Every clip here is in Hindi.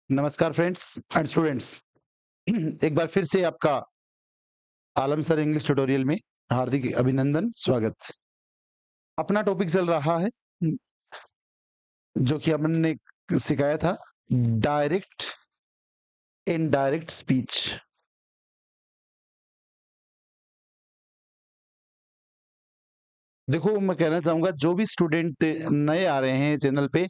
नमस्कार फ्रेंड्स एंड स्टूडेंट्स। एक बार फिर से आपका आलम सर इंग्लिश ट्यूटोरियल में हार्दिक अभिनंदन, स्वागत। अपना टॉपिक चल रहा है जो कि अपन ने सिखाया था, डायरेक्ट इनडायरेक्ट स्पीच। देखो, मैं कहना चाहूंगा जो भी स्टूडेंट नए आ रहे हैं चैनल पे,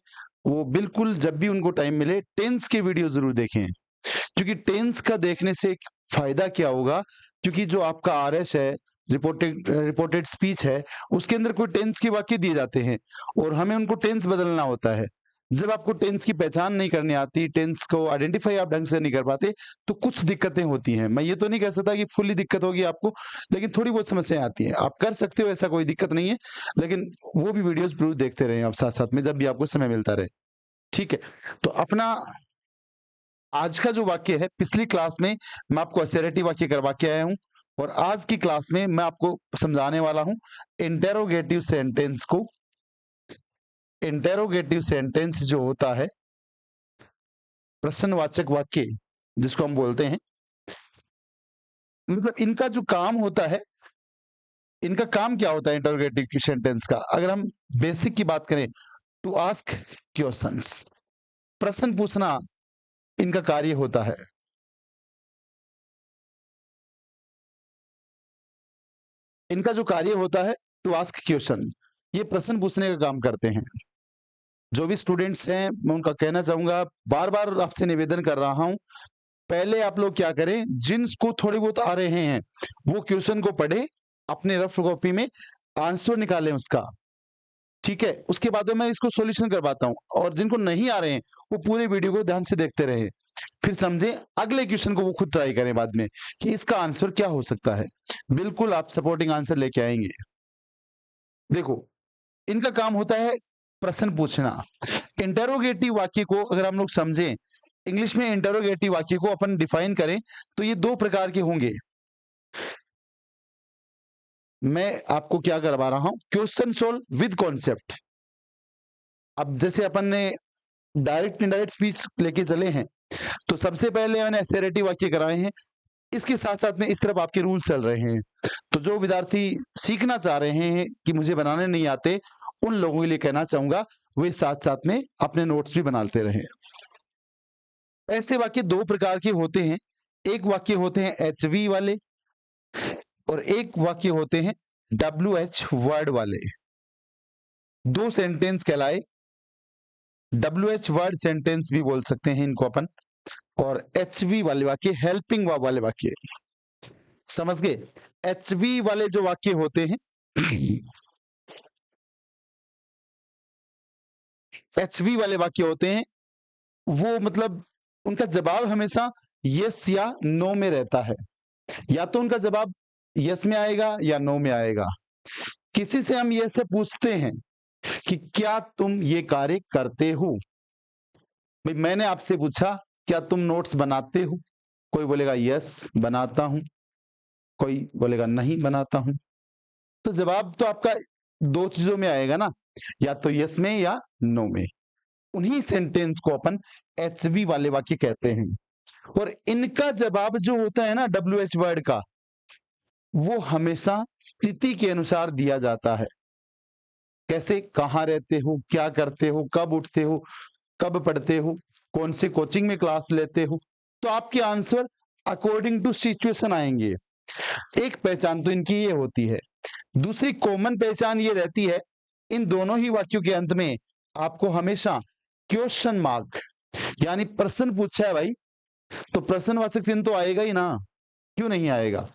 वो बिल्कुल जब भी उनको टाइम मिले टेंस के वीडियो जरूर देखें, क्योंकि टेंस का देखने से एक फायदा क्या होगा, क्योंकि जो आपका आरएस है, रिपोर्टेड स्पीच है, उसके अंदर कोई टेंस के वाक्य दिए जाते हैं और हमें उनको टेंस बदलना होता है। जब आपको टेंस की पहचान नहीं करनी आती, टेंस को आइडेंटिफाई आप ढंग से नहीं कर पाते, तो कुछ दिक्कतें होती हैं। मैं ये तो नहीं कह सकता कि फुल्ली दिक्कत होगी आपको, लेकिन थोड़ी बहुत समस्याएं आती हैं। आप कर सकते हो, ऐसा कोई दिक्कत नहीं है, लेकिन वो भी वीडियोस जरूर देखते रहें आप साथ साथ में, जब भी आपको समय मिलता रहे। ठीक है, तो अपना आज का जो वाक्य है, पिछली क्लास में मैं आपको असर्टिव वाक्य करवा के आया हूं और आज की क्लास में मैं आपको समझाने वाला हूं इंटेरोगेटिव सेंटेंस को। इंटेरोगेटिव सेंटेंस जो होता है, प्रश्नवाचक वाक्य जिसको हम बोलते हैं, मतलब इनका जो काम होता है, इनका काम क्या होता है इंटेरोगेटिव सेंटेंस का? अगर हम बेसिक की बात करें, टू आस्क क्वेश्चंस, प्रश्न पूछना इनका कार्य होता है। इनका जो कार्य होता है, टू आस्क क्वेश्चन, ये प्रश्न पूछने का काम करते हैं। जो भी स्टूडेंट्स हैं, मैं उनका कहना चाहूंगा, बार बार आपसे निवेदन कर रहा हूं, पहले आप लोग क्या करें, जिनको थोड़े बहुत आ रहे हैं वो क्वेश्चन को पढ़े, अपने रफ कॉपी में आंसर निकालें उसका। ठीक है, उसके बाद में मैं इसको सॉल्यूशन करवाता हूं, और जिनको नहीं आ रहे हैं वो पूरे वीडियो को ध्यान से देखते रहे, फिर समझे अगले क्वेश्चन को वो खुद ट्राई करें बाद में कि इसका आंसर क्या हो सकता है। बिल्कुल आप सपोर्टिंग आंसर लेके आएंगे। देखो, इनका काम होता है प्रश्न पूछना। इंटेरोगेटिव वाक्य को अगर हम लोग समझें, इंग्लिश में इंटेरोगेटिव वाक्य को अपन डिफाइन करें तो ये दो प्रकार के होंगे। मैं आपको क्या करवा रहा हूं, क्वेश्चन सोल्व विद कॉन्सेप्ट। अब जैसे अपन ने डायरेक्ट इनडायरेक्ट स्पीच लेके चले हैं, तो सबसे पहले मैंने असर्टिव वाक्य कराए हैं, इसके साथ साथ में इस तरफ आपके रूल चल रहे हैं। तो जो विद्यार्थी सीखना चाह रहे हैं कि मुझे बनाने नहीं आते, उन लोगों के लिए कहना चाहूंगा वे साथ साथ में अपने नोट्स भी बनाते रहें। ऐसे वाक्य दो प्रकार के होते हैं, एक वाक्य होते हैं एचवी वाले और एक वाक्य होते हैं WH वर्ड वाले। दो सेंटेंस कहलाए, WH वर्ड सेंटेंस भी बोल सकते हैं इनको अपन, और HV वाले वाक्य, हेल्पिंग वर्ब वाले वाक्य। समझ गए? HV वाले जो वाक्य होते हैं, HV वाले वाक्य होते हैं, वो मतलब उनका जवाब हमेशा यस या नो में रहता है। या तो उनका जवाब यस में आएगा या नो में आएगा। किसी से हम ये से पूछते हैं कि क्या तुम ये कार्य करते हो? भाई, मैंने आपसे पूछा क्या तुम नोट्स बनाते हो? कोई बोलेगा यस बनाता हूं, कोई बोलेगा नहीं बनाता हूं। तो जवाब तो आपका दो चीजों में आएगा ना, या तो यस में या नो में। उन्हीं सेंटेंस को अपन एचवी वाले वाक्य कहते हैं। और इनका जवाब जो होता है ना, WH वर्ड का, वो हमेशा स्थिति के अनुसार दिया जाता है। कैसे? कहाँ रहते हो, क्या करते हो, कब उठते हो, कब पढ़ते हो, कौन से कोचिंग में क्लास लेते हो, तो आपके आंसर अकॉर्डिंग टू सिचुएशन आएंगे। एक पहचान तो इनकी ये होती है। दूसरी कॉमन पहचान ये रहती है, इन दोनों ही वाक्यों के अंत में आपको हमेशा क्वेश्चन मार्क, यानी प्रश्न पूछा है भाई, तो प्रश्नवाचक चिन्ह तो आएगा ही ना, क्यों नहीं आएगा?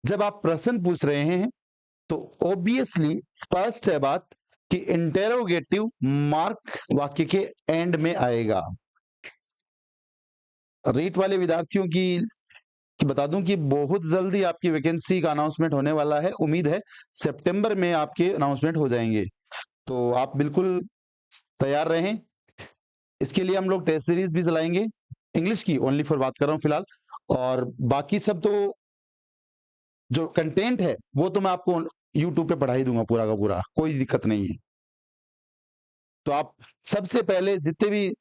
जब आप प्रश्न पूछ रहे हैं तो ऑब्वियसली स्पष्ट है बात कि इंटेरोगेटिव मार्क वाक्य के एंड में आएगा। रीट वाले विद्यार्थियों की बता दूं कि बहुत जल्दी आपकी वैकेंसी का अनाउंसमेंट होने वाला है। उम्मीद है सितंबर में आपके अनाउंसमेंट हो जाएंगे, तो आप बिल्कुल तैयार रहें। इसके लिए हम लोग टेस्ट सीरीज भी चलाएंगे, इंग्लिश की ओनली फॉर बात कर रहा हूं फिलहाल, और बाकी सब तो जो कंटेंट है वो तो मैं आपको यूट्यूब पे पढ़ा ही दूंगा पूरा का पूरा, कोई दिक्कत नहीं है। तो आप सबसे पहले जितने भी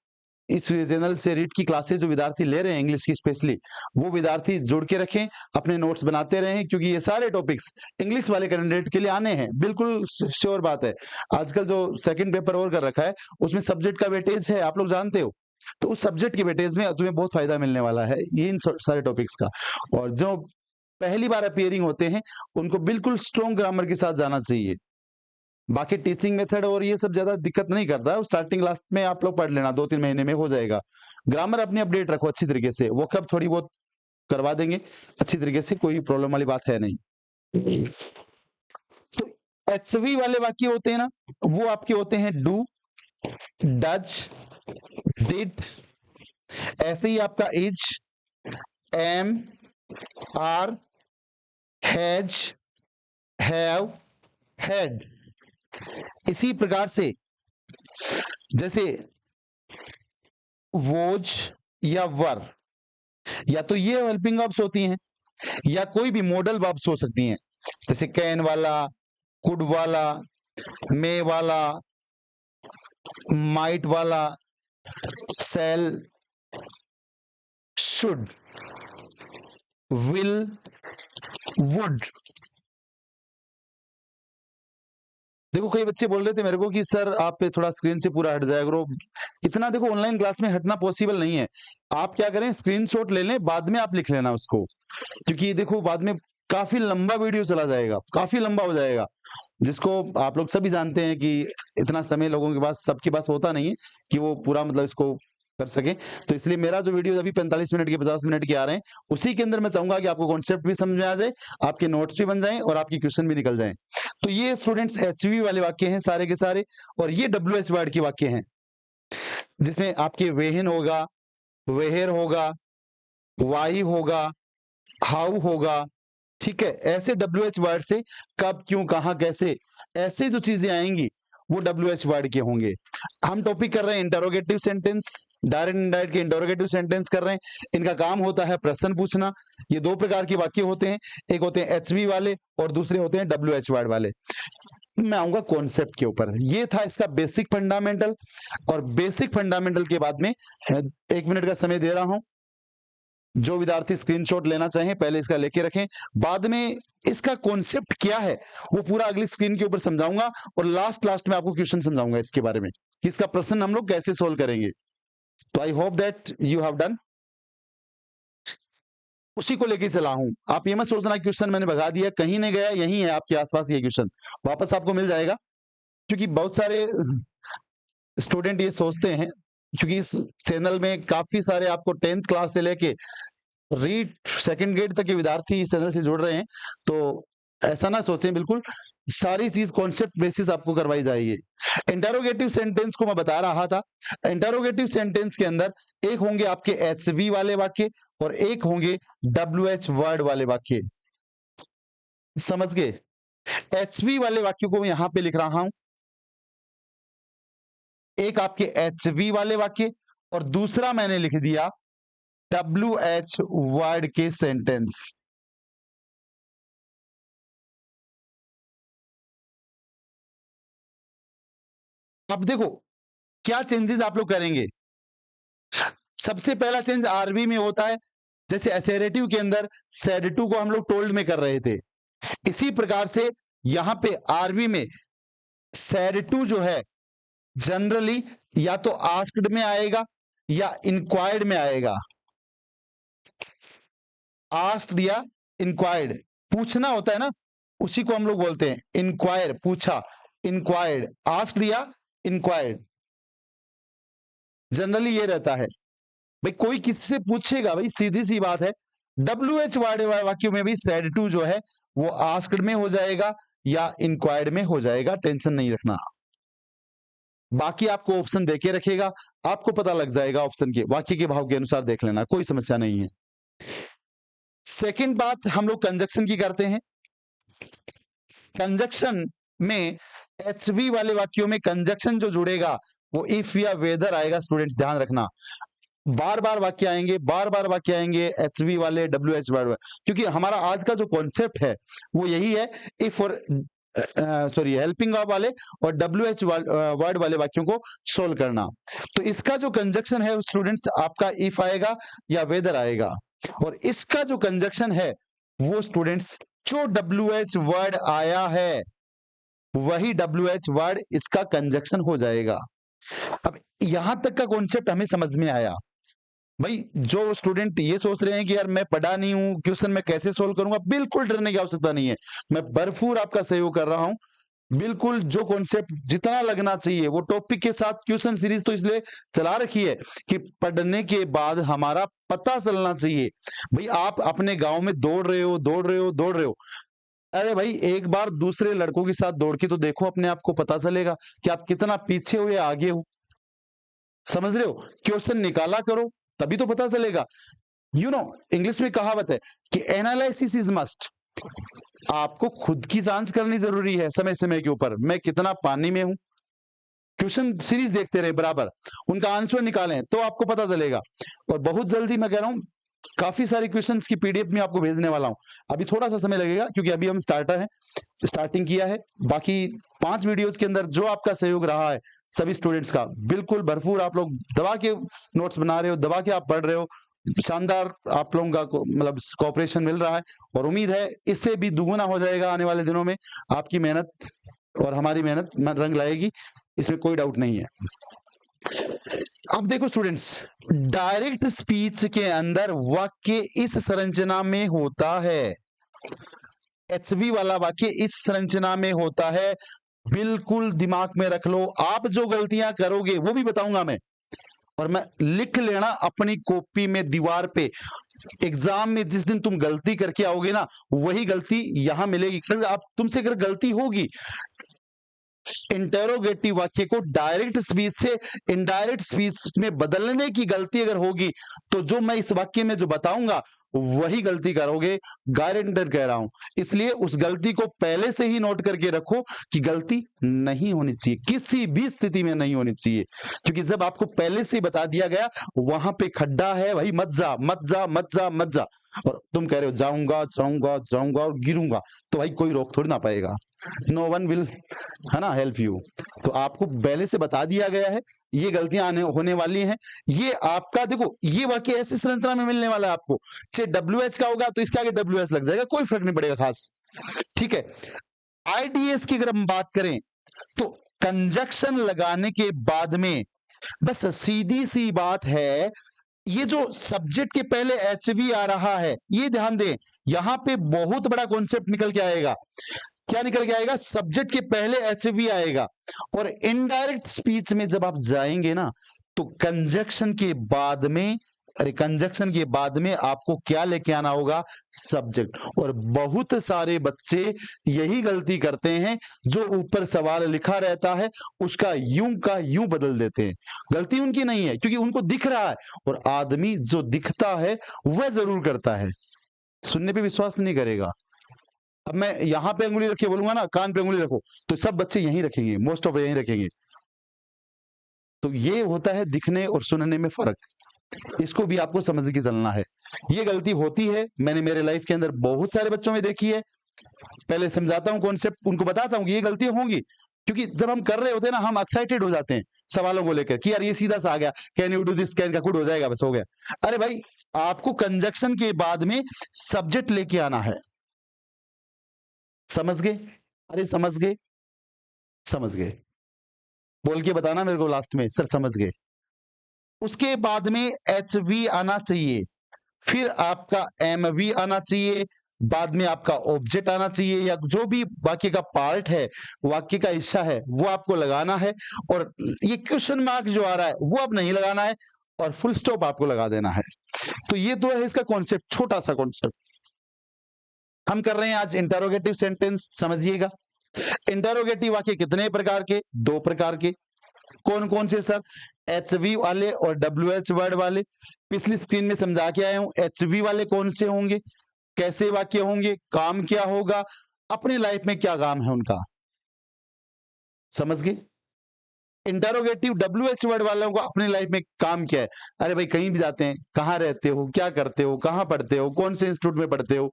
इस चैनल से रीड की क्लासेस जो विद्यार्थी ले रहे हैं इंग्लिश की स्पेशली, वो विद्यार्थी जोड़ के रखें, अपने नोट्स बनाते रहें, क्योंकि ये सारे टॉपिक्स इंग्लिश वाले कैंडिडेट के लिए आने हैं, बिल्कुल श्योर बात है। आजकल जो सेकंड पेपर और कर रखा है उसमें सब्जेक्ट का वेटेज है, आप लोग जानते हो, तो उस सब्जेक्ट के वेटेज में तुम्हें बहुत फायदा मिलने वाला है ये इन सारे टॉपिक्स का। और जो पहली बार अपीयरिंग होते हैं उनको बिल्कुल स्ट्रॉन्ग ग्रामर के साथ जाना चाहिए। बाकी टीचिंग मेथड और ये सब ज्यादा दिक्कत नहीं करता है, स्टार्टिंग लास्ट में आप लोग पढ़ लेना, 2-3 महीने में हो जाएगा। ग्रामर अपनी अपडेट रखो अच्छी तरीके से, वो कब थोड़ी बहुत करवा देंगे अच्छी तरीके से, कोई प्रॉब्लम वाली बात है नहीं। तो एचवी वाले वाक्य होते हैं ना, वो आपके होते हैं डू, डज, डिड, ऐसे ही आपका is, am, are, has, have, had. इसी प्रकार से जैसे वोज या वर, या तो ये हेल्पिंग वर्ब्स होती हैं या कोई भी मॉडल वर्ब्स हो सकती हैं, जैसे कैन वाला, कुड वाला, मे वाला, माइट वाला, सेल, शुड, विल, वुड। देखो कई बच्चे बोल रहे थे मेरे को कि सर आप पे थोड़ा स्क्रीन से पूरा हट जाया करो, इतना देखो ऑनलाइन क्लास में हटना पॉसिबल नहीं है। आप क्या करें, स्क्रीनशॉट ले लें, बाद में आप लिख लेना उसको, क्योंकि देखो बाद में काफी लंबा वीडियो चला जाएगा, काफी लंबा हो जाएगा, जिसको आप लोग सभी जानते हैं कि इतना समय लोगों के पास, सबके पास होता नहीं है कि वो पूरा मतलब इसको कर सके। तो इसलिए मेरा जो वीडियो अभी 45 मिनट के 50 मिनट के आ रहे हैं, उसी के अंदर मैं चाहूंगा कि आपको कॉन्सेप्ट भी समझ में आ जाए, आपके नोट्स भी बन जाएं और आपकी क्वेश्चन भी निकल जाएं। तो ये स्टूडेंट्स एचवी वाले वाक्य हैं सारे के सारे, और ये डब्ल्यूएच वर्ड के वाक्य हैं, जिसमें आपके वेहन होगा, वेहर होगा, वाई होगा, हाउ होगा, ठीक है। ऐसे डब्ल्यूएच वर्ड से कब, क्यों, कहां, कैसे, ऐसे जो चीजें आएंगी वो डब्ल्यूएच वर्ड के होंगे। हम टॉपिक कर रहे हैं इंटरोगेटिव सेंटेंस, डायरेक्ट इनडायरेक्ट के इंटरोगेटिव सेंटेंस कर रहे हैं। इनका काम होता है प्रश्न पूछना। ये दो प्रकार के वाक्य होते हैं, एक होते हैं एचवी वाले और दूसरे होते हैं डब्ल्यूएच वर्ड वाले। मैं आऊंगा कॉन्सेप्ट के ऊपर। ये था इसका बेसिक फंडामेंटल, और बेसिक फंडामेंटल के बाद में 1 मिनट का समय दे रहा हूं। जो विद्यार्थी स्क्रीनशॉट लेना चाहें पहले इसका लेके रखें, बाद में इसका कॉन्सेप्ट क्या है वो पूरा अगली स्क्रीन के ऊपर समझाऊंगा, और लास्ट में आपको क्वेश्चन समझाऊंगा इसके बारे में कि इसका प्रश्न हम लोग कैसे सोल्व करेंगे। तो I hope that you have done. उसी को लेके चला हूं, आप ये मत सोचना क्वेश्चन मैंने भगा दिया, कहीं नहीं गया, यही है आपके आसपास ये क्वेश्चन, वापस आपको मिल जाएगा। क्योंकि बहुत सारे स्टूडेंट ये सोचते हैं, क्योंकि इस चैनल में काफी सारे आपको 10th क्लास से लेके रीड सेकंड ग्रेड तक के विद्यार्थी इस चैनल से जुड़ रहे हैं, तो ऐसा ना सोचें, बिल्कुल सारी चीज कॉन्सेप्ट बेसिस आपको करवाई जाएगी। इंटरोगेटिव सेंटेंस को मैं बता रहा था, इंटरोगेटिव सेंटेंस के अंदर एक होंगे आपके एचवी वाले वाक्य और एक होंगे डब्ल्यूएच वर्ड वाले वाक्य, समझ गए। एचवी वाले वाक्य को मैं यहां पे लिख रहा हूं, एक आपके एचवी वाले वाक्य और दूसरा मैंने लिख दिया डब्ल्यूएच वर्ड के सेंटेंस। अब देखो क्या चेंजेस आप लोग करेंगे। सबसे पहला चेंज आरबी में होता है, जैसे एसेरेटिव के अंदर सेड टू को हम लोग टोल्ड में कर रहे थे, इसी प्रकार से यहां पे आरबी में सेड टू जो है जनरली या तो आस्क्ड में आएगा या इंक्वायर्ड में आएगा। आस्क्ड या इंक्वायर्ड, पूछना होता है ना, उसी को हम लोग बोलते हैं इंक्वायर, पूछा, इंक्वायर्ड, आस्क्ड या इंक्वायर्ड, जनरली ये रहता है। भाई कोई किसी से पूछेगा, भाई सीधी सी बात है, डब्ल्यूएच वर्ड वाक्यों में भी सेड टू जो है वो आस्क्ड में हो जाएगा या इंक्वायर्ड में हो जाएगा, टेंशन नहीं रखना। बाकी आपको ऑप्शन देके रखेगा, आपको पता लग जाएगा ऑप्शन के, वाक्य के भाव के अनुसार देख लेना, कोई समस्या नहीं है। सेकंड बात हम लोग कंजक्शन की करते हैं। कंजक्शन में एचवी वाले वाक्यों में कंजक्शन जो जुड़ेगा वो इफ या वेदर आएगा। स्टूडेंट्स ध्यान रखना, बार बार वाक्य आएंगे, बार बार वाक्य आएंगे एचवी वाले, डब्ल्यूएच वर्ड, क्योंकि हमारा आज का जो कॉन्सेप्ट है वो यही है, इफ और सॉरी हेल्पिंग ऑफ वाले और WH वर्ड वाले वाक्यों को सोल्व करना। तो इसका जो कंजक्शन है स्टूडेंट्स आपका इफ आएगा या वेदर आएगा, और इसका जो कंजक्शन है वो स्टूडेंट्स जो WH वर्ड आया है वही WH वर्ड इसका कंजक्शन हो जाएगा। अब यहां तक का कॉन्सेप्ट हमें समझ में आया। भाई जो स्टूडेंट ये सोच रहे हैं कि यार मैं पढ़ा नहीं हूं, क्वेश्चन मैं कैसे सोल्व करूंगा, बिल्कुल डरने की आवश्यकता नहीं है। मैं भरपूर आपका सहयोग कर रहा हूं। बिल्कुल जो कॉन्सेप्ट जितना लगना चाहिए वो टॉपिक के साथ क्वेश्चन सीरीज तो इसलिए चला रखी है कि पढ़ने के बाद हमारा पता चलना चाहिए। भाई आप अपने गांव में दौड़ रहे हो, दौड़ रहे हो, दौड़ रहे हो, अरे भाई एक बार दूसरे लड़कों के साथ दौड़ के तो देखो, अपने आप को पता चलेगा कि आप कितना पीछे हो या आगे हो। समझ रहे हो? क्वेश्चन निकाला करो तभी तो पता चलेगा। इंग्लिश में कहावत है कि एनालिसिस इज मस्ट। आपको खुद की जांच करनी जरूरी है समय समय के ऊपर, मैं कितना पानी में हूं। क्वेश्चन सीरीज देखते रहे बराबर, उनका आंसर निकालें तो आपको पता चलेगा। और बहुत जल्दी मैं कह रहा हूं काफी सारे क्वेश्चंस की PDF में आपको भेजने वाला हूं। अभी थोड़ा सा समय लगेगा क्योंकि अभी हम स्टार्टिंग किया है। बाकी 5 वीडियोस के अंदर जो आपका सहयोग रहा है सभी स्टूडेंट्स का, बिल्कुल भरपूर आप लोग दबा के नोट्स बना रहे हो, दबा के आप पढ़ रहे हो, शानदार आप लोगों का मतलब कोऑपरेशन मिल रहा है। और उम्मीद है इससे भी दुगुना हो जाएगा आने वाले दिनों में। आपकी मेहनत और हमारी मेहनत रंग लाएगी, इसमें कोई डाउट नहीं है। अब देखो स्टूडेंट्स, डायरेक्ट स्पीच के अंदर वाक्य इस संरचना में होता है। HV वाला वाक्य इस संरचना में होता है, बिल्कुल दिमाग में रख लो। आप जो गलतियां करोगे वो भी बताऊंगा मैं, और मैं लिख लेना अपनी कॉपी में दीवार पे। एग्जाम में जिस दिन तुम गलती करके आओगे ना वही गलती यहां मिलेगी। आप तुमसे अगर गलती होगी इंटेरोगेटिव वाक्य को डायरेक्ट स्पीच से इनडायरेक्ट स्पीच में बदलने की गलती अगर होगी तो जो मैं इस वाक्य में जो बताऊंगा वही गलती करोगे, गारंटेड कह रहा हूं। इसलिए उस गलती को पहले से ही नोट करके रखो कि गलती नहीं होनी चाहिए, किसी भी स्थिति में नहीं होनी चाहिए। क्योंकि जब आपको पहले से ही बता दिया गया वहां पे खड्डा है भाई, मत जा मत जा मत जा मत जा, और तुम कह रहे हो जाऊंगा जाऊंगा जाऊंगा और गिरूंगा, तो भाई कोई रोक थोड़ी ना पाएगा। नो वन विल, है ना, हेल्प यू। तो आपको पहले से बता दिया गया है ये गलतियां होने वाली हैं। ये आपका देखो, ये वाक्य ऐसी संरचना में मिलने वाला है आपको। चाहे WH का होगा तो इसके आगे WS लग जाएगा, कोई फर्क नहीं पड़ेगा खास। ठीक है। IDS की अगर हम बात करें तो कंजक्शन लगाने के बाद में बस सीधी सी बात है, ये जो सब्जेक्ट के पहले HV आ रहा है ये ध्यान दें, यहां पे बहुत बड़ा कॉन्सेप्ट निकल के आएगा। क्या निकल के आएगा? सब्जेक्ट के पहले HV आएगा। और इनडायरेक्ट स्पीच में जब आप जाएंगे ना तो कंजक्शन के बाद में, कंजक्शन के बाद में आपको क्या लेके आना होगा? सब्जेक्ट। और बहुत सारे बच्चे यही गलती करते हैं, जो ऊपर सवाल लिखा रहता है उसका यूं का यूं बदल देते हैं। गलती उनकी नहीं है क्योंकि उनको दिख रहा है, और आदमी जो दिखता है वह जरूर करता है, सुनने पे विश्वास नहीं करेगा। अब मैं यहां पे अंगुली रख के बोलूंगा ना कान पे अंगुली रखो, तो सब बच्चे यहीं रखेंगे, मोस्ट ऑफ यहीं रखेंगे। तो ये होता है दिखने और सुनने में फर्क, इसको भी आपको समझ के चलना है। ये गलती होती है, मैंने मेरे लाइफ के अंदर बहुत सारे बच्चों में देखी है। पहले समझाता हूं कॉन्सेप्ट, उनको बताता हूं कि ये गलतियां होंगी, क्योंकि जब हम कर रहे होते हैं ना हम एक्साइटेड हो जाते हैं सवालों को लेकर कि यार ये सीधा सा आ गया, can you do this, can का कुड हो जाएगा, बस हो गया। अरे भाई आपको कंजक्शन के बाद में सब्जेक्ट लेके आना है। समझ गए? अरे समझ गए? समझ गए बोल के बताना मेरे को लास्ट में, सर समझ गए। उसके बाद में HV आना चाहिए, फिर आपका MV आना चाहिए, बाद में आपका ऑब्जेक्ट आना चाहिए, या जो भी वाक्य का पार्ट है, वाक्य का हिस्सा है वो आपको लगाना है। और ये क्वेश्चन मार्क जो आ रहा है वो आप नहीं लगाना है, और फुल स्टॉप आपको लगा देना है। तो ये तो है इसका कॉन्सेप्ट, छोटा सा कॉन्सेप्ट। हम कर रहे हैं आज इंटरोगेटिव सेंटेंस, समझिएगा। इंटरोगेटिव वाक्य कितने प्रकार के? 2 प्रकार के। कौन कौन से सर? HV वाले और WH वर्ड वाले। पिछली स्क्रीन में समझा के आया हूं। HV वाले कौन से होंगे, कैसे वाक्य होंगे, काम क्या होगा, अपनी लाइफ में क्या काम है उनका, समझ गए? इंटरोगेटिव WH वर्ड वालों को अपनी लाइफ में काम क्या है? अरे भाई कहीं भी जाते हैं, कहाँ रहते हो, क्या करते हो, कहाँ पढ़ते हो, कौन से इंस्टीट्यूट में पढ़ते हो,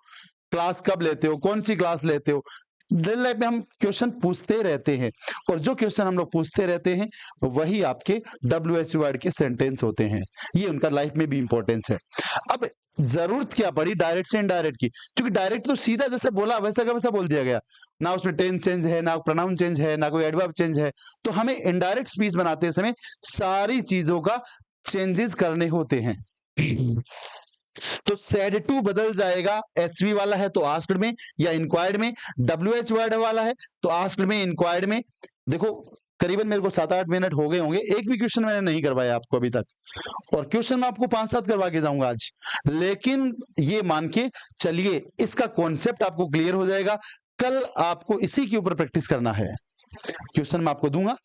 क्लास कब लेते हो, कौन सी क्लास लेते हो, रियल लाइफ में हम क्वेश्चन पूछते रहते हैं, और जो क्वेश्चन हम लोग पूछते रहते हैं वही आपके WH वर्ड के सेंटेंस होते हैं। ये उनका लाइफ में भी इंपॉर्टेंस है। अब जरूरत क्या पड़ी डायरेक्ट से इनडायरेक्ट की, क्योंकि डायरेक्ट तो सीधा जैसे बोला वैसा का वैसा बोल दिया गया, ना उसमें टेंस चेंज है, ना प्रोनाउन चेंज है, ना कोई एडवर्ब चेंज है। तो हमें इनडायरेक्ट स्पीच बनाते समय सारी चीजों का चेंजेस करने होते हैं। तो सेड टू बदल जाएगा, एचवी वाला है तो आस्क्ड में या इंक्वायर्ड में, WH वर्ड वाला है तो आस्क्ड में, इंक्वायर्ड में। देखो करीबन मेरे को 7-8 मिनट हो गए होंगे, एक भी क्वेश्चन मैंने नहीं करवाया आपको अभी तक, और क्वेश्चन मैं आपको 5-7 करवा के जाऊंगा आज। लेकिन ये मान के चलिए इसका कॉन्सेप्ट आपको क्लियर हो जाएगा। कल आपको इसी के ऊपर प्रैक्टिस करना है। क्वेश्चन मैं आपको दूंगा।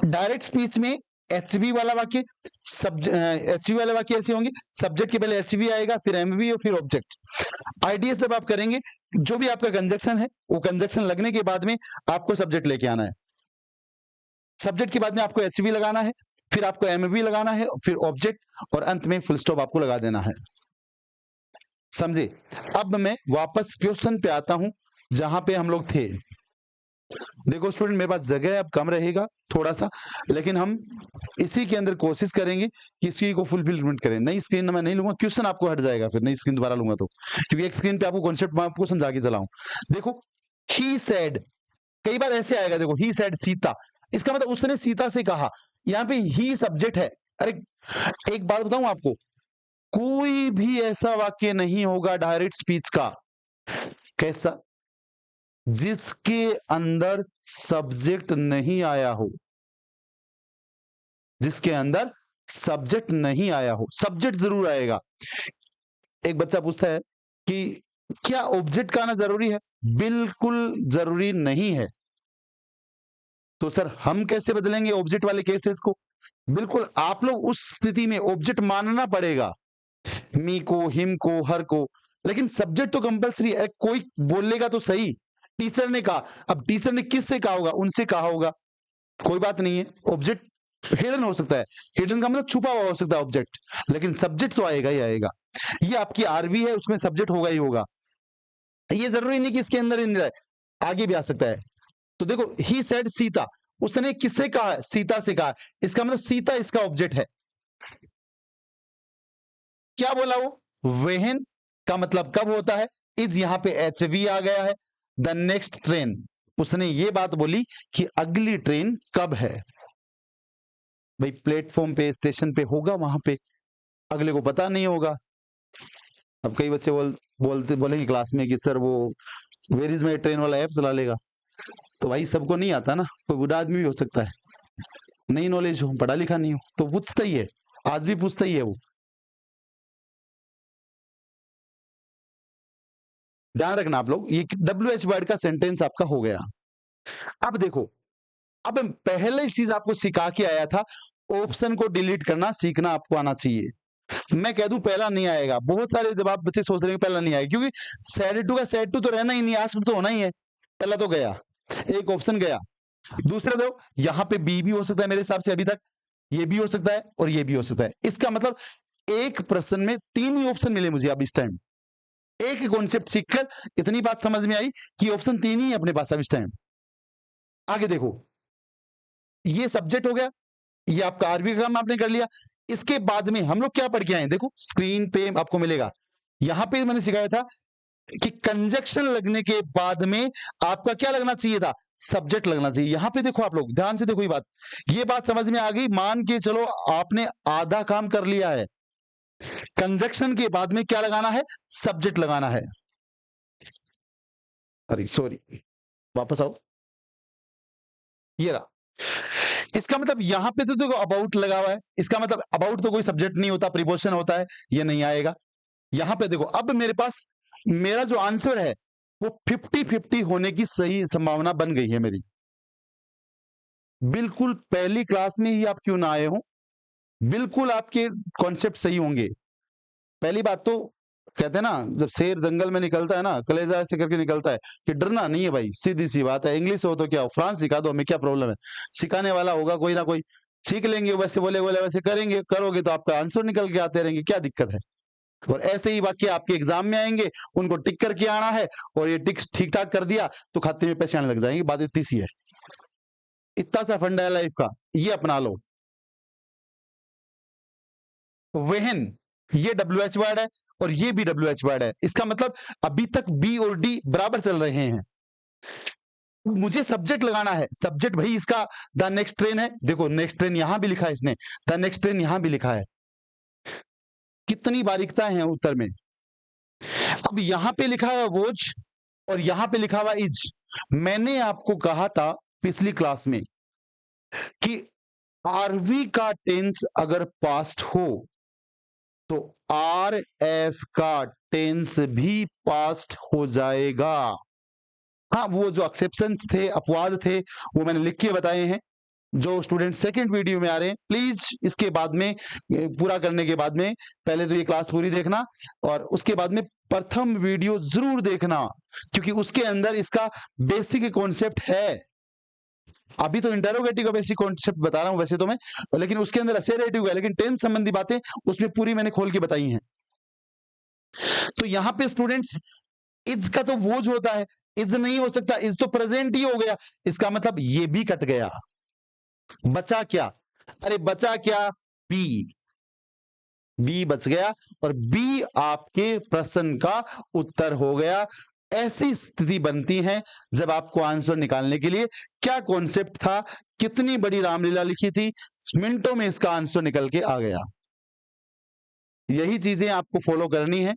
डायरेक्ट स्पीच में एचवी वाला वाक्य, एचवी वाले वाक्य ऐसे होंगे, सब्जेक्ट के पहले एचवी आएगा, फिर एमवी और फिर ऑब्जेक्ट। आईडीएस जब आप करेंगे, जो भी आपका कंजक्शन है वो कंजक्शन लगने के बाद में आपको सब्जेक्ट लेके आना है। सब्जेक्ट के बाद में आपको एचवी लगाना है, फिर आपको एमवी लगाना है, फिर ऑब्जेक्ट, और अंत में फुल स्टॉप आपको लगा देना है। समझे? अब मैं वापस क्वेश्चन पे आता हूं जहां पे हम लोग थे। देखो स्टूडेंट, मेरे पास जगह अब कम रहेगा थोड़ा सा, लेकिन हम इसी के अंदर कोशिश करेंगे कि इसी को फुलफिलमेंट करें। नई स्क्रीन मैं नहीं लूंगा, क्वेश्चन आपको हट जाएगा फिर नई स्क्रीन दोबारा लूंगा तो, क्योंकि एक स्क्रीन पे आपको कॉन्सेप्ट मैं आपको समझा के चलाऊं। देखो ही सेड, कई बार ऐसे आएगा, देखो ही सेड सीता, इसका मतलब उसने सीता से कहा। यहाँ पे ही सब्जेक्ट है। अरे एक बात बताऊं आपको, कोई भी ऐसा वाक्य नहीं होगा डायरेक्ट स्पीच का, कैसा, जिसके अंदर सब्जेक्ट नहीं आया हो, जिसके अंदर सब्जेक्ट नहीं आया हो। सब्जेक्ट जरूर आएगा। एक बच्चा पूछता है कि क्या ऑब्जेक्ट का आना जरूरी है? बिल्कुल जरूरी नहीं है। तो सर हम कैसे बदलेंगे ऑब्जेक्ट वाले केसेस को? बिल्कुल आप लोग उस स्थिति में ऑब्जेक्ट मानना पड़ेगा, मी को, हिम को, हर को, लेकिन सब्जेक्ट तो कंपलसरी है। कोई बोलेगा तो सही, टीचर ने कहा, अब टीचर ने किससे कहा होगा? उनसे कहा होगा, कोई बात नहीं है। ऑब्जेक्ट हिडन हो सकता है, हिडन का मतलब छुपा हुआ हो सकता है ऑब्जेक्ट, लेकिन सब्जेक्ट तो आएगा ही आएगा। ये आपकी आरवी है, उसमें सब्जेक्ट होगा ही होगा। ये जरूरी नहीं कि इसके अंदर ही रहे, आगे भी आ सकता है। तो देखो ही सेड सीता, उसने किससे कहा? सीता से कहा। इसका मतलब सीता इसका ऑब्जेक्ट है। क्या बोला वो? वेहन का मतलब कब होता है, इज यहां पे एचवी आ गया है। द नेक्स्ट ट्रेन, उसने ये बात बोली कि अगली ट्रेन कब है। भाई प्लेटफॉर्म पे, स्टेशन पे होगा, वहां पे अगले को पता नहीं होगा। अब कई बच्चे बोलेंगे क्लास में कि सर वो वेयर इज माई ट्रेन वाला ऐप चला लेगा। तो भाई सबको नहीं आता ना, कोई बूढ़ा आदमी भी हो सकता है, नहीं नॉलेज हो, पढ़ा लिखा नहीं हो, तो पूछता ही है, आज भी पूछता ही है वो। ध्यान रखना आप लोग, ये WH वर्ड का सेंटेंस आपका हो गया। अब देखो, अब पहले चीज आपको सिखा के आया था, ऑप्शन को डिलीट करना सीखना आपको आना चाहिए। मैं कह दूं पहला नहीं आएगा, बहुत सारे जवाब बच्चे सोच रहे हैं पहला नहीं आएगा, क्योंकि सेड टू का सेड टू तो रहना ही नहीं, आस्क्ड तो होना ही है। पहला तो गया, एक ऑप्शन गया। दूसरा दो, यहां पे बी भी हो सकता है मेरे हिसाब से, अभी तक ये भी हो सकता है और ये भी हो सकता है। इसका मतलब एक प्रश्न में 3 ही ऑप्शन मिले मुझे अब इस टाइम। एक कॉन्सेप्ट सीखकर इतनी बात समझ में आई कि ऑप्शन 3 ही है अपने पास अब इस टाइम। आगे देखो, ये सब्जेक्ट हो गया, ये आपका आरबी का काम आपने कर लिया। इसके बाद में हम लोग क्या पढ़ के आए? देखो स्क्रीन पे आपको मिलेगा, यहां पे मैंने सिखाया था कि कंजक्शन लगने के बाद में आपका क्या लगना चाहिए था? सब्जेक्ट लगना चाहिए। यहां पे देखो आप लोग ध्यान से देखो, ये बात समझ में आ गई। मान के चलो आपने आधा काम कर लिया है, कंजक्शन के बाद में क्या लगाना है? सब्जेक्ट लगाना है। अरे सॉरी, वापस आओ, ये रहा। इसका मतलब यहां पे तो देखो अबाउट लगा हुआ है, इसका मतलब अबाउट तो कोई सब्जेक्ट नहीं होता, प्रीपोजिशन होता है, ये नहीं आएगा। यहां पे देखो, अब मेरे पास मेरा जो आंसर है वो 50-50 होने की सही संभावना बन गई है मेरी। बिल्कुल पहली क्लास में ही आप क्यों ना आए हो, बिल्कुल आपके कॉन्सेप्ट सही होंगे। पहली बात तो कहते हैं ना, जब शेर जंगल में निकलता है ना, कलेजा ऐसे करके निकलता है कि डरना नहीं है भाई, सीधी सी बात है। इंग्लिश हो तो क्या हो, फ्रांस सिखा दो, हमें क्या प्रॉब्लम है, सिखाने वाला होगा कोई ना कोई, सीख लेंगे। वैसे बोले बोले वैसे करेंगे, करोगे तो आपका आंसर निकल के आते रहेंगे, क्या दिक्कत है। और ऐसे ही वाक्य आपके एग्जाम में आएंगे, उनको टिक करके आना है, और ये टिक ठीक ठाक कर दिया तो खाते में पैसे आने लग जाएंगे। बात इतनी सी है, इतना सा फंडा है लाइफ का, ये अपना लो। वेहन, ये WH वर्ड है और ये भी WH वर्ड है। इसका मतलब अभी तक बी और डी बराबर चल रहे हैं। मुझे सब्जेक्ट लगाना है, सब्जेक्ट भाई इसका द नेक्स्ट ट्रेन है। देखो नेक्स्ट ट्रेन यहां भी लिखा है इसने, द नेक्स्ट ट्रेन यहां भी लिखा है। कितनी बारीकता है उत्तर में। अब यहां पे लिखा है वोज और यहां पे लिखा हुआ इज। मैंने आपको कहा था पिछली क्लास में कि आरवी का टेंस अगर पास्ट हो तो आर एस का टेंस भी पास्ट हो जाएगा। हाँ, वो जो एक्सेप्शंस थे, अपवाद थे, वो मैंने लिख के बताए हैं। जो स्टूडेंट सेकंड वीडियो में आ रहे हैं, प्लीज इसके बाद में पूरा करने के बाद में पहले तो ये क्लास पूरी देखना और उसके बाद में प्रथम वीडियो जरूर देखना, क्योंकि उसके अंदर इसका बेसिक कॉन्सेप्ट है। अभी तो इंटरोगेटिव का बेसिक कॉन्सेप्ट बता रहा हूं वैसे तो मैं, लेकिन उसके अंदर असेरेटिव है, लेकिन टेंस संबंधी बातें उसमें पूरी मैंने खोल के बताई हैं। तो यहां पे स्टूडेंट्स इज का तो वोज होता है, इज नहीं हो सकता, इज तो प्रेजेंट ही हो गया। इसका मतलब ये भी कट गया। बचा क्या? अरे बचा क्या? बी। बी बच गया और बी आपके प्रश्न का उत्तर हो गया। ऐसी स्थिति बनती है जब आपको आंसर निकालने के लिए क्या कॉन्सेप्ट था, कितनी बड़ी रामलीला लिखी थी, मिनटों में इसका आंसर निकल के आ गया। यही चीजें आपको फॉलो करनी है।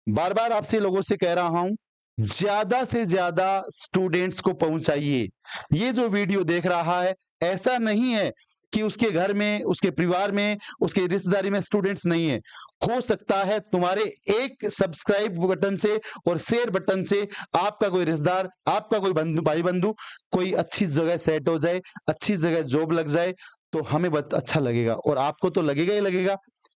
बार बार आपसे लोगों से कह रहा हूं, ज्यादा से ज्यादा स्टूडेंट्स को पहुंचाइए। ये जो वीडियो देख रहा है, ऐसा नहीं है कि उसके घर में, उसके परिवार में, उसके रिश्तेदारी में स्टूडेंट्स नहीं है। हो सकता है तुम्हारे एक सब्सक्राइब बटन से और शेयर बटन से आपका कोई रिश्तेदार, आपका कोई बंधु, भाई बंधु कोई अच्छी जगह सेट हो जाए, अच्छी जगह जॉब लग जाए, तो हमें बहुत अच्छा लगेगा और आपको तो लगेगा ही लगेगा,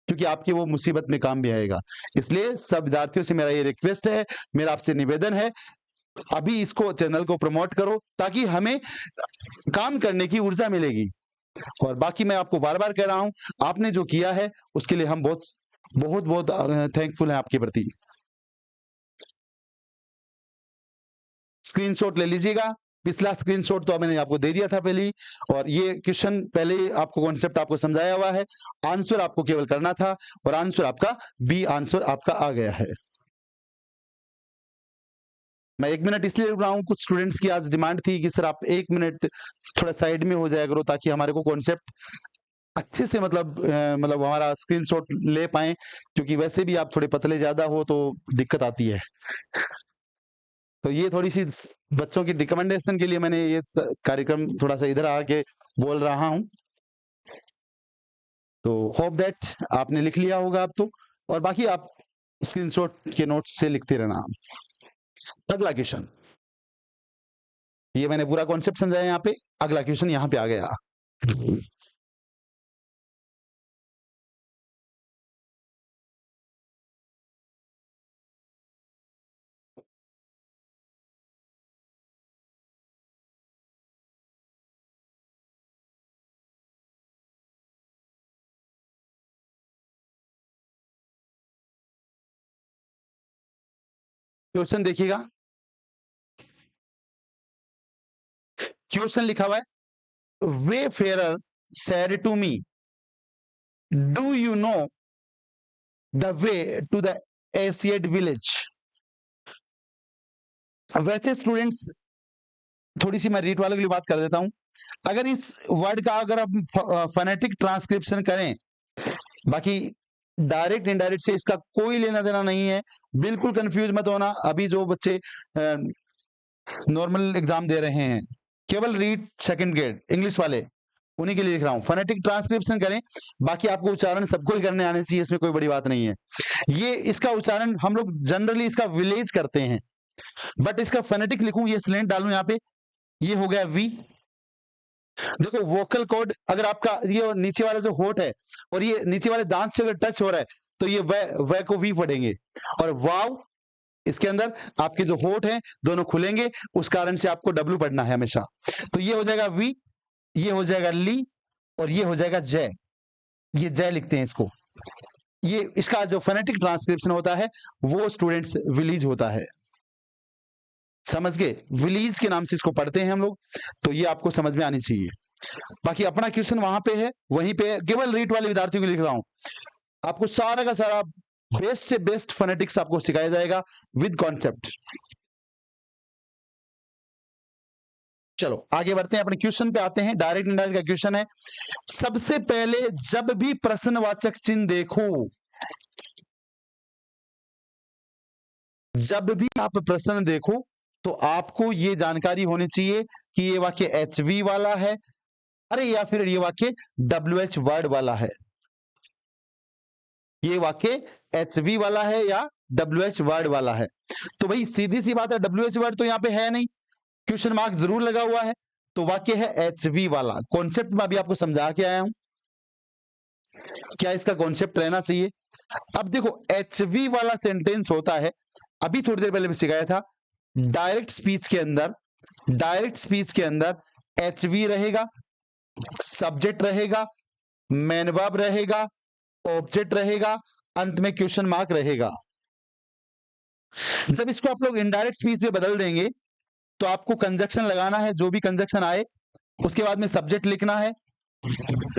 क्योंकि आपकी वो मुसीबत में काम भी आएगा। इसलिए सब विद्यार्थियों से मेरा ये रिक्वेस्ट है, मेरा आपसे निवेदन है, अभी इसको चैनल को प्रमोट करो ताकि हमें काम करने की ऊर्जा मिलेगी। और बाकी मैं आपको बार बार कह रहा हूं, आपने जो किया है उसके लिए हम बहुत बहुत बहुत थैंकफुल हैं आपके प्रति। स्क्रीनशॉट ले लीजिएगा, पिछला स्क्रीनशॉट तो मैंने आपको दे दिया था पहले ही, और ये क्वेश्चन पहले ही आपको कॉन्सेप्ट आपको समझाया हुआ है। आंसर आपको केवल करना था और आंसर आपका बी आंसर आपका आ गया है। मैं 1 मिनट इसलिए रुक रहा हूं, कुछ स्टूडेंट्स की आज डिमांड थी कि सर आप 1 मिनट थोड़ा साइड में हो जाया करो ताकि हमारे को कॉन्सेप्ट अच्छे से मतलब हमारा स्क्रीनशॉट ले पाए, क्योंकि वैसे भी आप थोड़े पतले ज्यादा हो तो दिक्कत आती है। तो ये थोड़ी सी बच्चों की रिकमेंडेशन के लिए मैंने ये कार्यक्रम थोड़ा सा इधर आके बोल रहा हूं। तो होप दैट आपने लिख लिया होगा अब तो, और बाकी आप स्क्रीनशॉट के नोट्स से लिखते रहना। अगला क्वेश्चन, ये मैंने पूरा कॉन्सेप्ट समझाया यहाँ पे। अगला क्वेश्चन यहाँ पे आ गया। क्वेश्चन देखिएगा, क्वेश्चन लिखा हुआ है, वे fair said to me, do you know the way to the Asiad village? वैसे स्टूडेंट्स, थोड़ी सी मैं रीट वालों के लिए बात कर देता हूं। अगर इस वर्ड का अगर आप फोनेटिक ट्रांसक्रिप्शन करें, बाकी डायरेक्ट इनडायरेक्ट से इसका कोई लेना देना नहीं है, बिल्कुल कंफ्यूज मत होना। अभी जो बच्चे नॉर्मल एग्जाम दे रहे हैं, केवल रीड सेकंड ग्रेड इंग्लिश वाले, उन्हीं के लिए लिख रहा हूं। फोनेटिक ट्रांसक्रिप्शन करें, बाकी आपको उच्चारण सबको ही करने आने चाहिए, इसमें कोई बड़ी बात नहीं है। ये इसका उच्चारण हम लोग जनरली इसका विलेज करते हैं, बट इसका फोनेटिक लिखूं, ये स्लैंट डालूं यहाँ पे, ये हो गया वी। देखो वोकल कॉर्ड, अगर आपका ये नीचे वाला जो होठ है और ये नीचे वाले दांत से अगर टच हो रहा है तो ये वह को वी पढ़ेंगे, और वाव इसके अंदर आपके जो होठ हैं दोनों खुलेंगे, उस कारण से आपको डब्ल्यू पढ़ना है हमेशा। तो ये हो जाएगा वी, ये हो जाएगा ली, और ये हो जाएगा जय। ये जय लिखते हैं इसको। ये इसका जो फोनेटिक ट्रांसक्रिप्शन होता है वो स्टूडेंट्स विलीज होता है। समझ गए? विलीज के नाम से इसको पढ़ते हैं हम लोग, तो ये आपको समझ में आनी चाहिए। बाकी अपना क्वेश्चन वहां पे है, वहीं पे केवल रीट वाले विद्यार्थियों को लिख रहा हूं। आपको सारा का सारा बेस्ट से बेस्ट फोनेटिक्स आपको सिखाया जाएगा विद कॉन्सेप्ट। चलो आगे बढ़ते हैं, अपने क्वेश्चन पे आते हैं। डायरेक्ट इनडायरेक्ट का क्वेश्चन है, सबसे पहले जब भी प्रश्नवाचक चिन्ह देखो, जब भी आप प्रश्न देखो तो आपको ये जानकारी होनी चाहिए कि ये वाक्य एचवी वाला है, अरे या फिर ये वाक्य डब्ल्यूएच वर्ड वाला है। ये वाक्य एचवी वाला है या डब्ल्यूएच वर्ड वाला है। तो भाई सीधी सी बात है, डब्ल्यूएच वर्ड तो यहां पे है नहीं, क्वेश्चन मार्क जरूर लगा हुआ है, तो वाक्य है एचवी वाला। कॉन्सेप्ट में अभी आपको समझा के आया हूं, क्या इसका कॉन्सेप्ट रहना चाहिए। अब देखो एचवी वाला सेंटेंस होता है, अभी थोड़ी देर पहले भी सिखाया था, डायरेक्ट स्पीच के अंदर, डायरेक्ट स्पीच के अंदर एचवी रहेगा, सब्जेक्ट रहेगा, मेन वर्ब रहेगा, ऑब्जेक्ट रहेगा, अंत में क्वेश्चन मार्क रहेगा। जब इसको आप लोग इनडायरेक्ट स्पीच में बदल देंगे तो आपको कंजक्शन लगाना है, जो भी कंजक्शन आए उसके बाद में सब्जेक्ट लिखना है।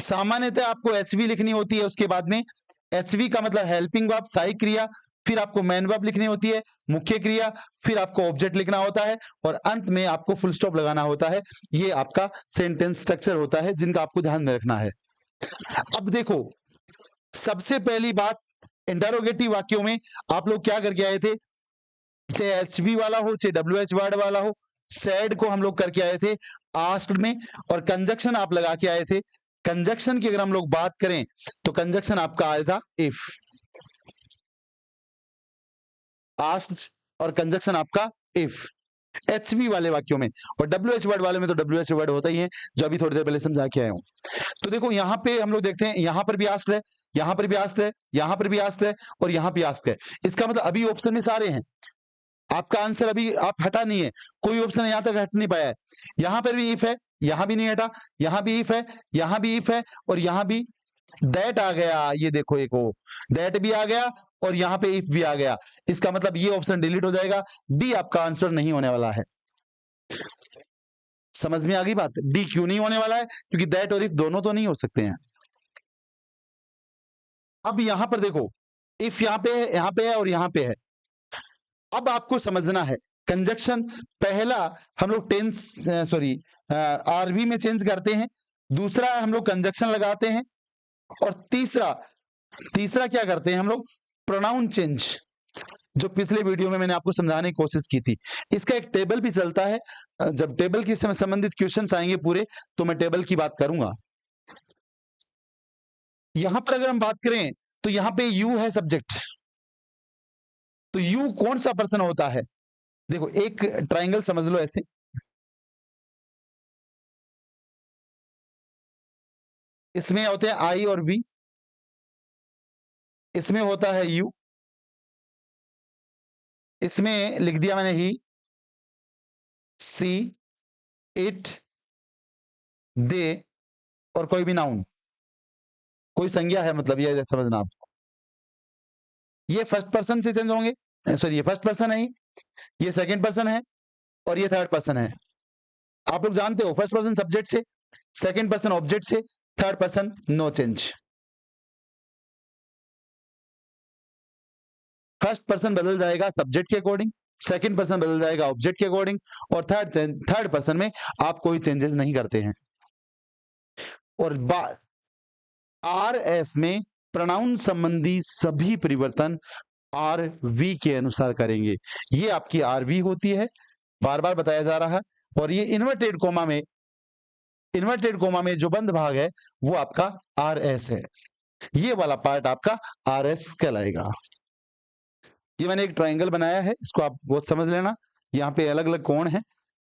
सामान्यतः आपको एचवी लिखनी होती है, उसके बाद में एचवी का मतलब हेल्पिंग वर्ब, सहायक क्रिया, फिर आपको मेन वर्ब लिखनी होती है, मुख्य क्रिया, फिर आपको ऑब्जेक्ट लिखना होता है और अंत में आपको फुल स्टॉप लगाना होता है। ये आपका सेंटेंस स्ट्रक्चर होता है जिनका आपको ध्यान में रखना है। अब देखो, सबसे पहली बात, इंटरोगेटिव वाक्यों में आप लोग क्या करके आए थे, चाहे एचवी वाला हो चाहे डब्ल्यूएच वर्ड वाला हो, सेड को हम लोग करके आए थे आस्क्ड में, और कंजक्शन आप लगा के आए थे। कंजक्शन की अगर हम लोग बात करें तो कंजक्शन आपका आया था इफ, आस्क्ड और कंजक्शन आपका इफ, एचवी वाले वाक्यों में। और डब्ल्यूएच वर्ड वाले में तो डब्ल्यूएच वर्ड होता ही है, जो अभी थोड़ी देर पहले समझा के आया हूं। तो देखो यहां पे हम लोग देखते हैं, यहां पर भी आस्क्ड है, यहां पर भी आस्क्ड है, यहां पर भी आस्क्ड है और यहां भी आस्क्ड है। इसका मतलब अभी ऑप्शन में सारे हैं, आपका आंसर अभी आप हटा नहीं है, कोई ऑप्शन यहां तक हट नहीं पाया है। यहां पर भी इफ है, यहां भी नहीं हटा, यहां भी इफ है, यहां भी इफ है और यहां भी दैट आ गया। ये देखो, एक वो दैट भी आ गया और यहां पे इफ भी आ गया। इसका मतलब ये ऑप्शन डिलीट हो जाएगा, डी आपका आंसर नहीं होने वाला है। समझ में आ गई बात? डी क्यों नहीं होने वाला है? क्योंकि दैट और इफ दोनों तो नहीं हो सकते हैं। अब यहां पर देखो, इफ यहां पे है, यहां पे है और यहां पे है। अब आपको समझना है, कंजक्शन पहला हम लोग टेंस सॉरी आरवी में चेंज करते हैं, दूसरा हम लोग कंजक्शन लगाते हैं और तीसरा क्या करते हैं हम लोग, प्रोनाउन चेंज, जो पिछले वीडियो में मैंने आपको समझाने की कोशिश की थी। इसका एक टेबल भी चलता है, जब टेबल के समय संबंधित क्वेश्चंस आएंगे पूरे तो मैं टेबल की बात करूंगा। यहां पर अगर हम बात करें तो यहां पे यू है सब्जेक्ट, तो यू कौन सा पर्सन होता है? देखो एक ट्राइंगल समझ लो ऐसे, इसमें होते हैं आई और वी, इसमें होता है यू, इसमें लिख दिया मैंने ही, सी, इट, दे और कोई भी नाउन, कोई संज्ञा है, मतलब ये समझना आप। ये फर्स्ट पर्सन से चेंज होंगे, सॉरी ये फर्स्ट पर्सन है, ये सेकंड पर्सन है और ये थर्ड पर्सन है। आप लोग जानते हो, फर्स्ट पर्सन सब्जेक्ट से, सेकंड पर्सन ऑब्जेक्ट से, third person no change. First person बदल जाएगा सब्जेक्ट के अकॉर्डिंग, सेकंड पर्सन बदल जाएगा ऑब्जेक्ट के अकॉर्डिंग और थर्ड पर्सन में आप कोई चेंजेस नहीं करते हैं। और आर एस में प्रोनाउन संबंधी सभी परिवर्तन आर वी के अनुसार करेंगे। ये आपकी आर वी होती है, बार बार बताया जा रहा है। और ये इन्वर्टेड कोमा में जो बंद भाग है वो आपका आर एस है, ये वाला पार्ट आपका आर एस कहलाएगा। ये मैंने एक ट्राइंगल बनाया है, इसको आप बहुत समझ लेना। यहाँ पे अलग अलग कोण है,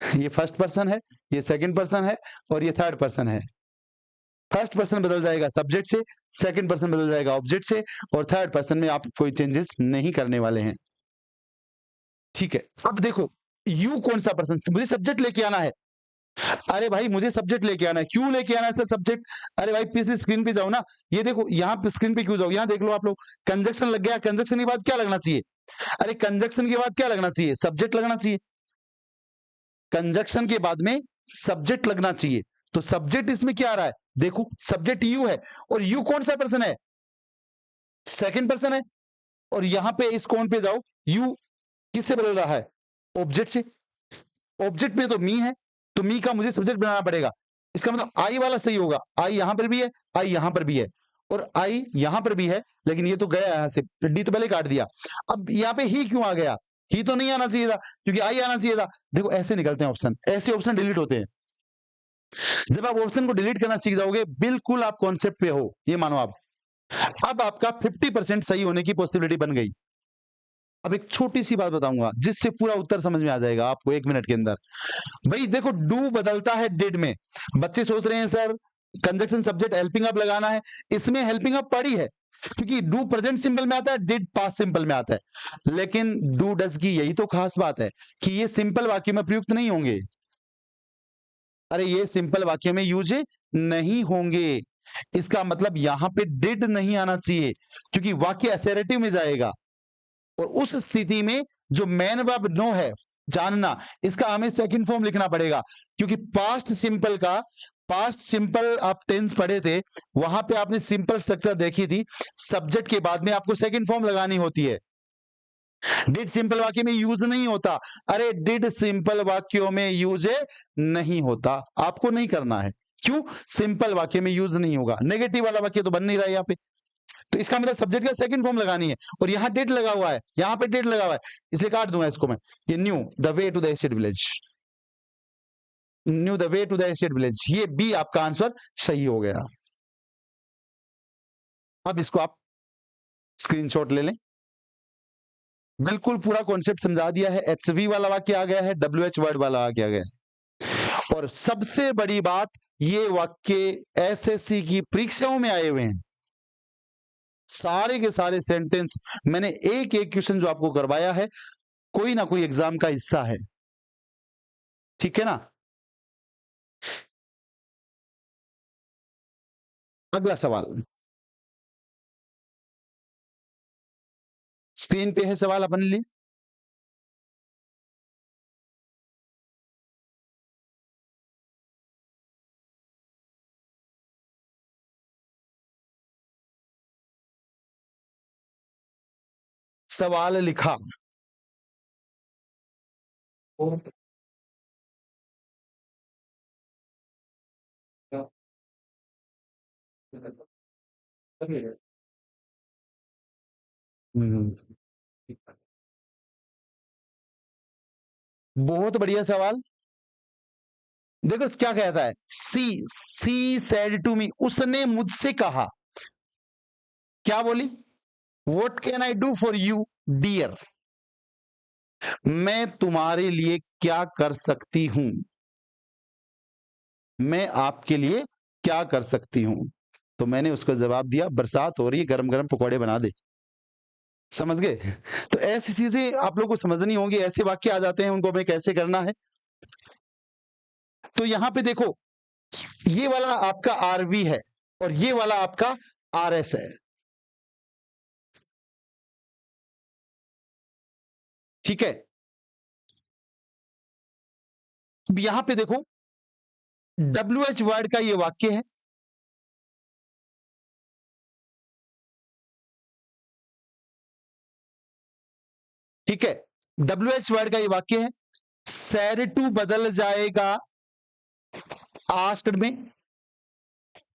ये फर्स्ट पर्सन है, ये सेकंड पर्सन है और ये थर्ड पर्सन है। फर्स्ट पर्सन बदल जाएगा सब्जेक्ट से, सेकंड पर्सन बदल जाएगा ऑब्जेक्ट से और थर्ड पर्सन में आप कोई चेंजेस नहीं करने वाले हैं। ठीक है, अब देखो यू कौन सा पर्सन, मुझे सब्जेक्ट लेके आना है, अरे भाई मुझे सब्जेक्ट लेके आना है। क्यों लेके आना है सर सब्जेक्ट? अरे भाई पिछली स्क्रीन पे जाओ ना, ये देखो यहाँ पे स्क्रीन पे क्यों जाओ, यहाँ देख लो आप लोग, कंजक्शन लग गया। कंजक्शन के बाद क्या लगना चाहिए? अरे कंजक्शन के बाद क्या लगना चाहिए? सब्जेक्ट लगना चाहिए। कंजक्शन के बाद में सब्जेक्ट लगना चाहिए। तो सब्जेक्ट इसमें क्या आ रहा है? देखो सब्जेक्ट यू है, और यू कौन सा पर्सन है? सेकंड पर्सन है। और यहां पे इस कोण पे जाओ, यू किससे बदल रहा है? ऑब्जेक्ट से। ऑब्जेक्ट में तो मी है, तो मी का मुझे सब्जेक्ट बनाना पड़ेगा। इसका मतलब आई वाला सही होगा। आई यहां पर भी है, आई यहां पर भी है, और आई यहां पर भी है, लेकिन ये तो गया यहां से, डी तो पहले काट दिया। अब यहाँ पे ही क्यों आ गया? ही तो नहीं आना चाहिए था, क्योंकि आई आना चाहिए था। देखो ऐसे निकलते हैं ऑप्शन, ऐसे ऑप्शन डिलीट होते हैं। जब आप ऑप्शन को डिलीट करना सीख जाओगे, बिल्कुल आप कॉन्सेप्ट पे हो, ये मानो आप। अब आपका 50% सही होने की पॉसिबिलिटी बन गई। अब एक छोटी सी बात बताऊंगा जिससे पूरा उत्तर समझ में आ जाएगा आपको 1 मिनट के अंदर। भाई देखो डू बदलता है डिड में। बच्चे सोच रहे हैं sir conjunction subject helping up लगाना है, इसमें हेल्पिंग अप पड़ी है, क्योंकि डू प्रेजेंट सिंपल में आता है, डिड पास्ट सिंपल में आता है। लेकिन डू डज की यही तो खास बात है कि ये सिंपल वाक्य में प्रयुक्त नहीं होंगे। अरे ये सिंपल वाक्य में यूज नहीं होंगे। इसका मतलब यहां पे डिड नहीं आना चाहिए, क्योंकि वाक्य असर्टिव में जाएगा। और उस स्थिति में जो मेन वर्ब नो है, जानना, इसका हमें सेकंड फॉर्म लिखना पड़ेगा, क्योंकि पास्ट सिंपल का, पास्ट सिंपल आप टेंस पढ़े थे, वहां पे आपने सिंपल स्ट्रक्चर देखी थी, सब्जेक्ट के बाद में आपको सेकंड फॉर्म लगानी होती है। डिड सिंपल वाक्य में यूज नहीं होता। अरे डिड सिंपल वाक्यों में यूज नहीं होता, आपको नहीं करना है। क्यों? सिंपल वाक्य में यूज नहीं होगा, नेगेटिव वाला वाक्य तो बन नहीं रहा है यहाँ पे। तो इसका मतलब सब्जेक्ट का सेकंड फॉर्म लगानी है, और यहां डेट लगा हुआ है, यहां पे डेट लगा हुआ है, इसलिए काट दूंगा इसको मैं। ये knew the way to the acid village, knew the way to the acid village, ये बी आपका आंसर सही हो गया। अब इसको आप स्क्रीनशॉट ले लें। बिल्कुल पूरा कॉन्सेप्ट समझा दिया है। एचवी वाला वाक्य आ गया है, डब्ल्यूएच वर्ड वाला वाक्य आ गया है, और सबसे बड़ी बात, ये वाक्य एसएससी की परीक्षाओं में आए हुए हैं। सारे के सारे सेंटेंस मैंने एक एक क्वेश्चन जो आपको करवाया है, कोई ना कोई एग्जाम का हिस्सा है, ठीक है ना। अगला सवाल स्क्रीन पे है, सवाल अपने लिए। सवाल लिखा। बहुत बढ़िया सवाल। देखो क्या कहता है, सी सेड टू मी, उसने मुझसे कहा। क्या बोली? What can I do for you dear, मैं तुम्हारे लिए क्या कर सकती हूं, मैं आपके लिए क्या कर सकती हूं। तो मैंने उसको जवाब दिया, बरसात हो रही है, गरम गरम पकौड़े बना दे। समझ गए? तो ऐसी चीजें आप लोगों को समझनी होंगी, ऐसे वाक्य आ जाते हैं, उनको हमें कैसे करना है। तो यहां पे देखो, ये वाला आपका आरवी है, और ये वाला आपका आरएस है, ठीक है। यहां पे देखो डब्ल्यूएच वर्ड का ये वाक्य है, ठीक है। डब्ल्यूएच वर्ड का ये वाक्य है, सैड टू बदल जाएगा आस्क्ड में,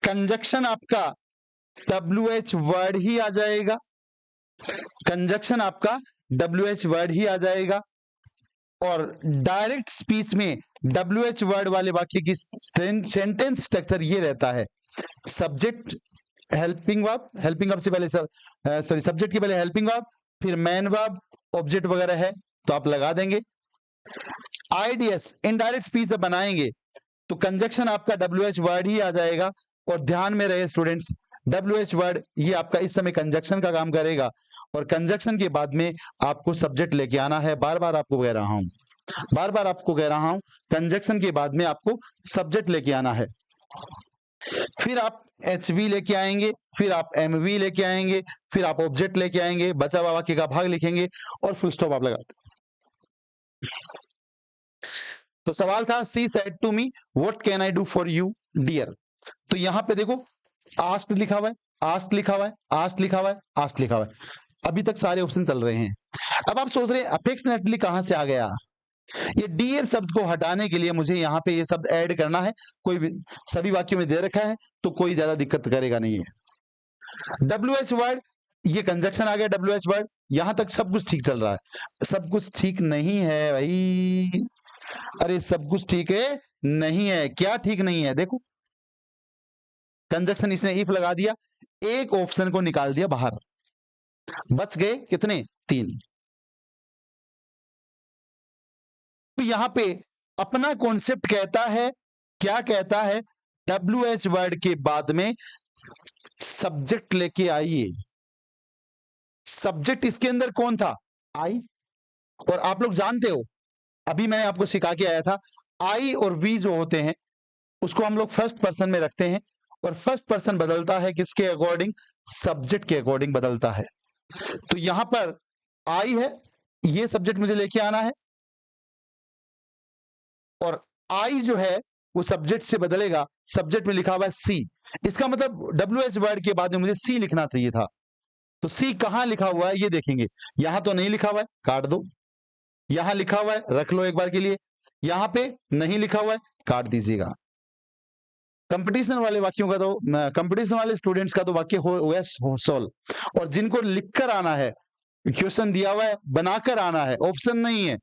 कंजक्शन आपका डब्ल्यूएच वर्ड ही आ जाएगा, कंजक्शन आपका डब्ल्यूएच वर्ड ही आ जाएगा। और डायरेक्ट स्पीच में डब्ल्यूएच वर्ड वाले वाक्य की सेंटेंस स्ट्रक्चर ये रहता है, subject helping verb, helping verb से पहले सॉरी सब्जेक्ट के पहले हेल्पिंग वर्ब, फिर मेन वर्ब, ऑब्जेक्ट वगैरह है तो आप लगा देंगे। आईडीएस इनडायरेक्ट स्पीच जब बनाएंगे तो कंजक्शन आपका डब्ल्यूएच वर्ड ही आ जाएगा। और ध्यान में रहे स्टूडेंट्स, डब्ल्यूएच वर्ड ये आपका इस समय कंजक्शन का काम करेगा, और कंजक्शन के बाद में आपको सब्जेक्ट लेके आना है, बार बार आपको कह रहा हूं। बार बार आपको कह रहा हूं, कंजक्शन के बाद में आपको सब्जेक्ट लेके आना है, फिर आप HV लेके आएंगे, फिर आप MV लेके आएंगे, फिर आप ऑब्जेक्ट लेके आएंगे, बचा हुआ वाक्य का भाग लिखेंगे और फुल स्टॉप आप लगाते। तो सवाल था, she said to me what can I do for you dear. तो यहां पे देखो आस्क्ड लिखा हुआ है, आस्क्ड लिखा हुआ है, आस्क्ड लिखा हुआ है, आस्क्ड लिखा हुआ है, अभी तक सारे ऑप्शन चल रहे हैं। अब आप सोच रहे हैं अफेक्शनेटली कहां से आ गया। ये डियर शब्द को हटाने के लिए मुझे यहाँ पे ये शब्द ऐड करना है, कोई भी सभी वाक्यों में दे रखा है तो कोई ज्यादा दिक्कत करेगा नहीं है। WH वर्ड, ये कंजक्शन आ गया WH वर्ड, यहां तक सब कुछ ठीक चल रहा है। सब कुछ ठीक नहीं है भाई, अरे सब कुछ ठीक है नहीं है, क्या ठीक नहीं है, देखो कंजक्शन इसने इफ लगा दिया, एक ऑप्शन को निकाल दिया बाहर, बच गए कितने, 3। तो यहां पे अपना कॉन्सेप्ट कहता है, क्या कहता है, WH वर्ड के बाद में सब्जेक्ट लेके आइए। सब्जेक्ट इसके अंदर कौन था, आई, और आप लोग जानते हो अभी मैंने आपको सिखा के आया था, आई और वी जो होते हैं उसको हम लोग फर्स्ट पर्सन में रखते हैं, और फर्स्ट पर्सन बदलता है किसके अकॉर्डिंग, सब्जेक्ट के अकॉर्डिंग बदलता है। तो यहां पर आई है, ये सब्जेक्ट मुझे लेके आना है, और आई जो है वो सब्जेक्ट से बदलेगा, सब्जेक्ट में लिखा हुआ है सी, इसका मतलब WH वर्ड के बाद में मुझे सी लिखना चाहिए था। तो सी कहां लिखा हुआ है ये देखेंगे, यहां तो नहीं लिखा हुआ है, काट दो, यहां लिखा हुआ है रख लो एक बार के लिए, यहां पे नहीं लिखा हुआ है, काट दीजिएगा। कंपटीशन वाले वाक्यों का तो, कंपटीशन वाले स्टूडेंट्स का तो वाक्य हो गया सॉल्व, और जिनको लिखकर आना है, क्वेश्चन दिया हुआ है बनाकर आना है, ऑप्शन नहीं है,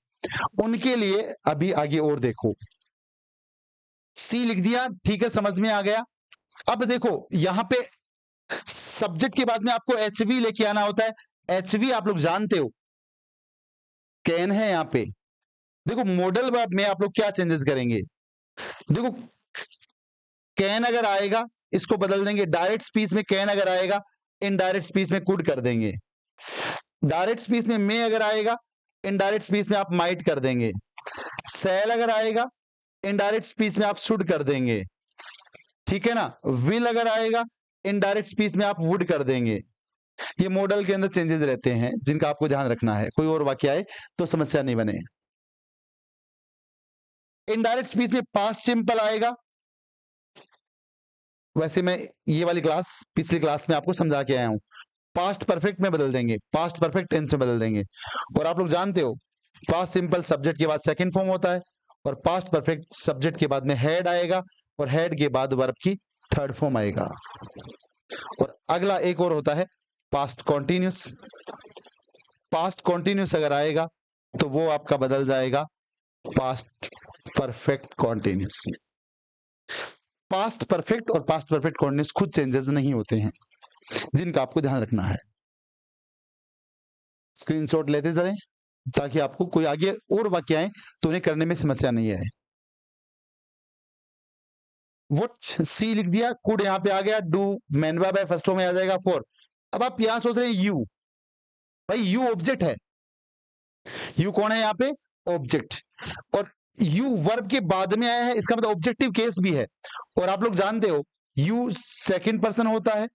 उनके लिए अभी आगे और देखो। सी लिख दिया, ठीक है, समझ में आ गया। अब देखो यहां पे सब्जेक्ट के बाद में आपको HV लेके आना होता है। HV आप लोग जानते हो कैन है यहां पे। देखो मॉडल वर्ब में आप लोग क्या चेंजेस करेंगे, देखो कैन अगर आएगा इसको बदल देंगे, डायरेक्ट स्पीच में कैन अगर आएगा इनडायरेक्ट स्पीच में कुड कर देंगे, डायरेक्ट स्पीच में मे अगर आएगा इनडायरेक्ट स्पीच में आप माइट कर देंगे, सेल अगर आएगा इनडायरेक्ट स्पीच में आप शुड कर देंगे, ठीक है ना, विल अगर आएगा इनडायरेक्ट स्पीच में आप वुड कर देंगे। ये मॉडल के अंदर चेंजेस रहते हैं जिनका आपको ध्यान रखना है, कोई और वाक्य आए तो समस्या नहीं बने। इनडायरेक्ट स्पीच में पास्ट सिंपल आएगा, वैसे मैं ये वाली क्लास पिछली क्लास में आपको समझा के आया हूं, पास्ट परफेक्ट में बदल देंगे, पास्ट परफेक्ट टेंस में बदल देंगे। और आप लोग जानते हो पास्ट सिंपल सब्जेक्ट के बाद सेकंड फॉर्म होता है, और पास्ट परफेक्ट सब्जेक्ट के बाद में हेड आएगा, और हेड के बाद वर्ब की थर्ड फॉर्म आएगा। और अगला एक और होता है पास्ट कॉन्टिन्यूस, पास्ट कॉन्टिन्यूस अगर आएगा तो वो आपका बदल जाएगा past perfect continuous. Past perfect और पास्ट परफेक्ट कॉन्टिन्यूस खुद चेंजेस नहीं होते हैं, जिनका आपको ध्यान रखना है। स्क्रीनशॉट लेते जाएं ताकि आपको कोई आगे और वाक्य आए तो उन्हें करने में समस्या नहीं आए। वुड सी लिख दिया, कुड यहां पे आ गया, डू मैन वर्ब है, फर्स्ट में आ जाएगा फॉर। अब आप यहां सोच रहे हैं यू, भाई यू ऑब्जेक्ट है, यू कौन है यहाँ पे, ऑब्जेक्ट, और यू वर्ब के बाद में आया है, इसका मतलब ऑब्जेक्टिव केस भी है। और आप लोग जानते हो यू सेकंड पर्सन होता है,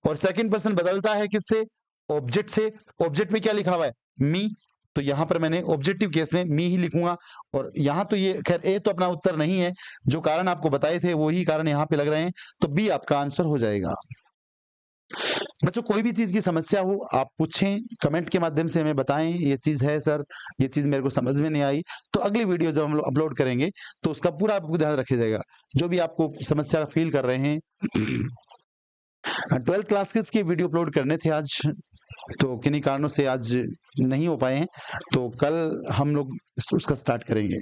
और सेकंड पर्सन बदलता है किससे, ऑब्जेक्ट से। ऑब्जेक्ट में क्या लिखा हुआ है, मी, तो यहां पर मैंने ऑब्जेक्टिव केस में मी ही लिखूंगा। और यहां तो ये खैर ए तो अपना उत्तर नहीं है, जो कारण आपको बताए थे वही कारण यहां पे लग रहे हैं, तो बी आपका आंसर हो जाएगा। बच्चों कोई भी चीज की समस्या हो आप पूछें, कमेंट के माध्यम से हमें बताएं, ये चीज है सर, ये चीज मेरे को समझ में नहीं आई, तो अगली वीडियो जब हम लोग अपलोड करेंगे तो उसका पूरा आपको ध्यान रखा जाएगा। जो भी आपको समस्या फील कर रहे हैं 12th क्लासेस की वीडियो अपलोड करने थे आज, तो किन्हीं कारणों से आज नहीं हो पाए हैं, तो कल हम लोग उसका स्टार्ट करेंगे।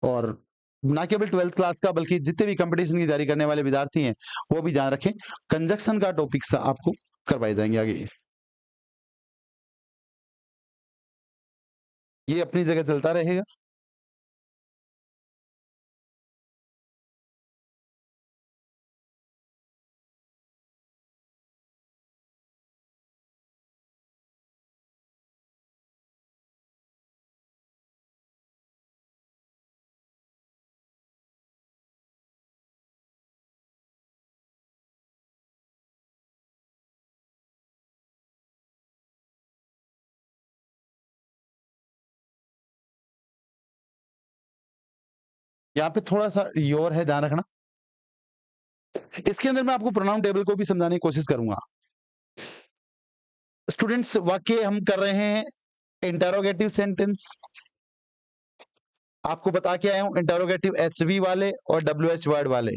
और ना केवल 12th क्लास का बल्कि जितने भी कंपटीशन की तैयारी करने वाले विद्यार्थी हैं वो भी ध्यान रखें, कंजक्शन का टॉपिक आपको करवाए जाएंगे आगे। ये अपनी जगह चलता रहेगा। यहाँ पे थोड़ा सा योर है, ध्यान रखना। इसके अंदर मैं आपको प्रोनाउन टेबल को भी समझाने की कोशिश करूंगा। स्टूडेंट्स, वाक्य हम कर रहे हैं इंटरोगेटिव सेंटेंस। आपको बता के आया हूं इंटरोगेटिव एचवी वाले और डब्ल्यूएच वर्ड वाले।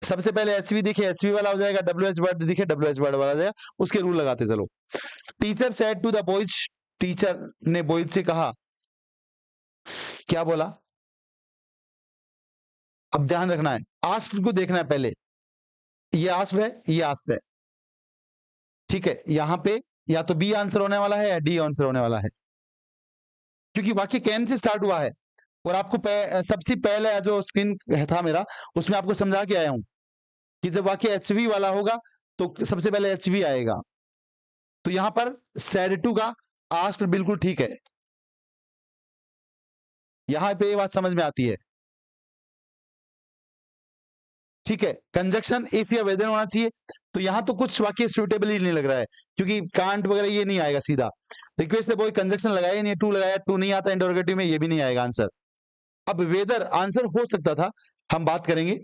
सबसे पहले एचवी दिखे एचवी वाला हो जाएगा, डब्ल्यूएच वर्ड दिखे डब्ल्यूएच वर्ड वाला हो जाएगा। उसके रूल लगाते चलो। Teacher said to the boys, teacher ने बॉयज से कहा। क्या बोला? अब ध्यान रखना है, आस्क्ड को देखना है पहले। ये आस्क्ड है, ये आस्क्ड है, ठीक है। यहां पे या तो बी आंसर होने वाला है या डी आंसर होने वाला है, क्योंकि वाक्य कैन से स्टार्ट हुआ है। और आपको सबसे पहले जो स्क्रीन था मेरा, उसमें आपको समझा के आया हूं कि जब वाक्य एचवी वाला होगा तो सबसे पहले एचवी आएगा। तो यहां पर सेड टू का आस्क्ड बिल्कुल ठीक है, यहां पे ये बात समझ में आती है, ठीक है। कंजक्शन इफ या वेदर होना चाहिए, तो यहां तो कुछ वाक्य सुटेबल ही नहीं लग रहा है, क्योंकि कांट वगैरह ये नहीं आएगा सीधा। रिक्वेस्ट द बॉय, कंजक्शन लगाया नहीं, टू लगाया, टू नहीं आता इंटरोगेटिव में, ये भी नहीं आएगा आंसर। अब वेदर आंसर हो सकता था, हम बात करेंगे।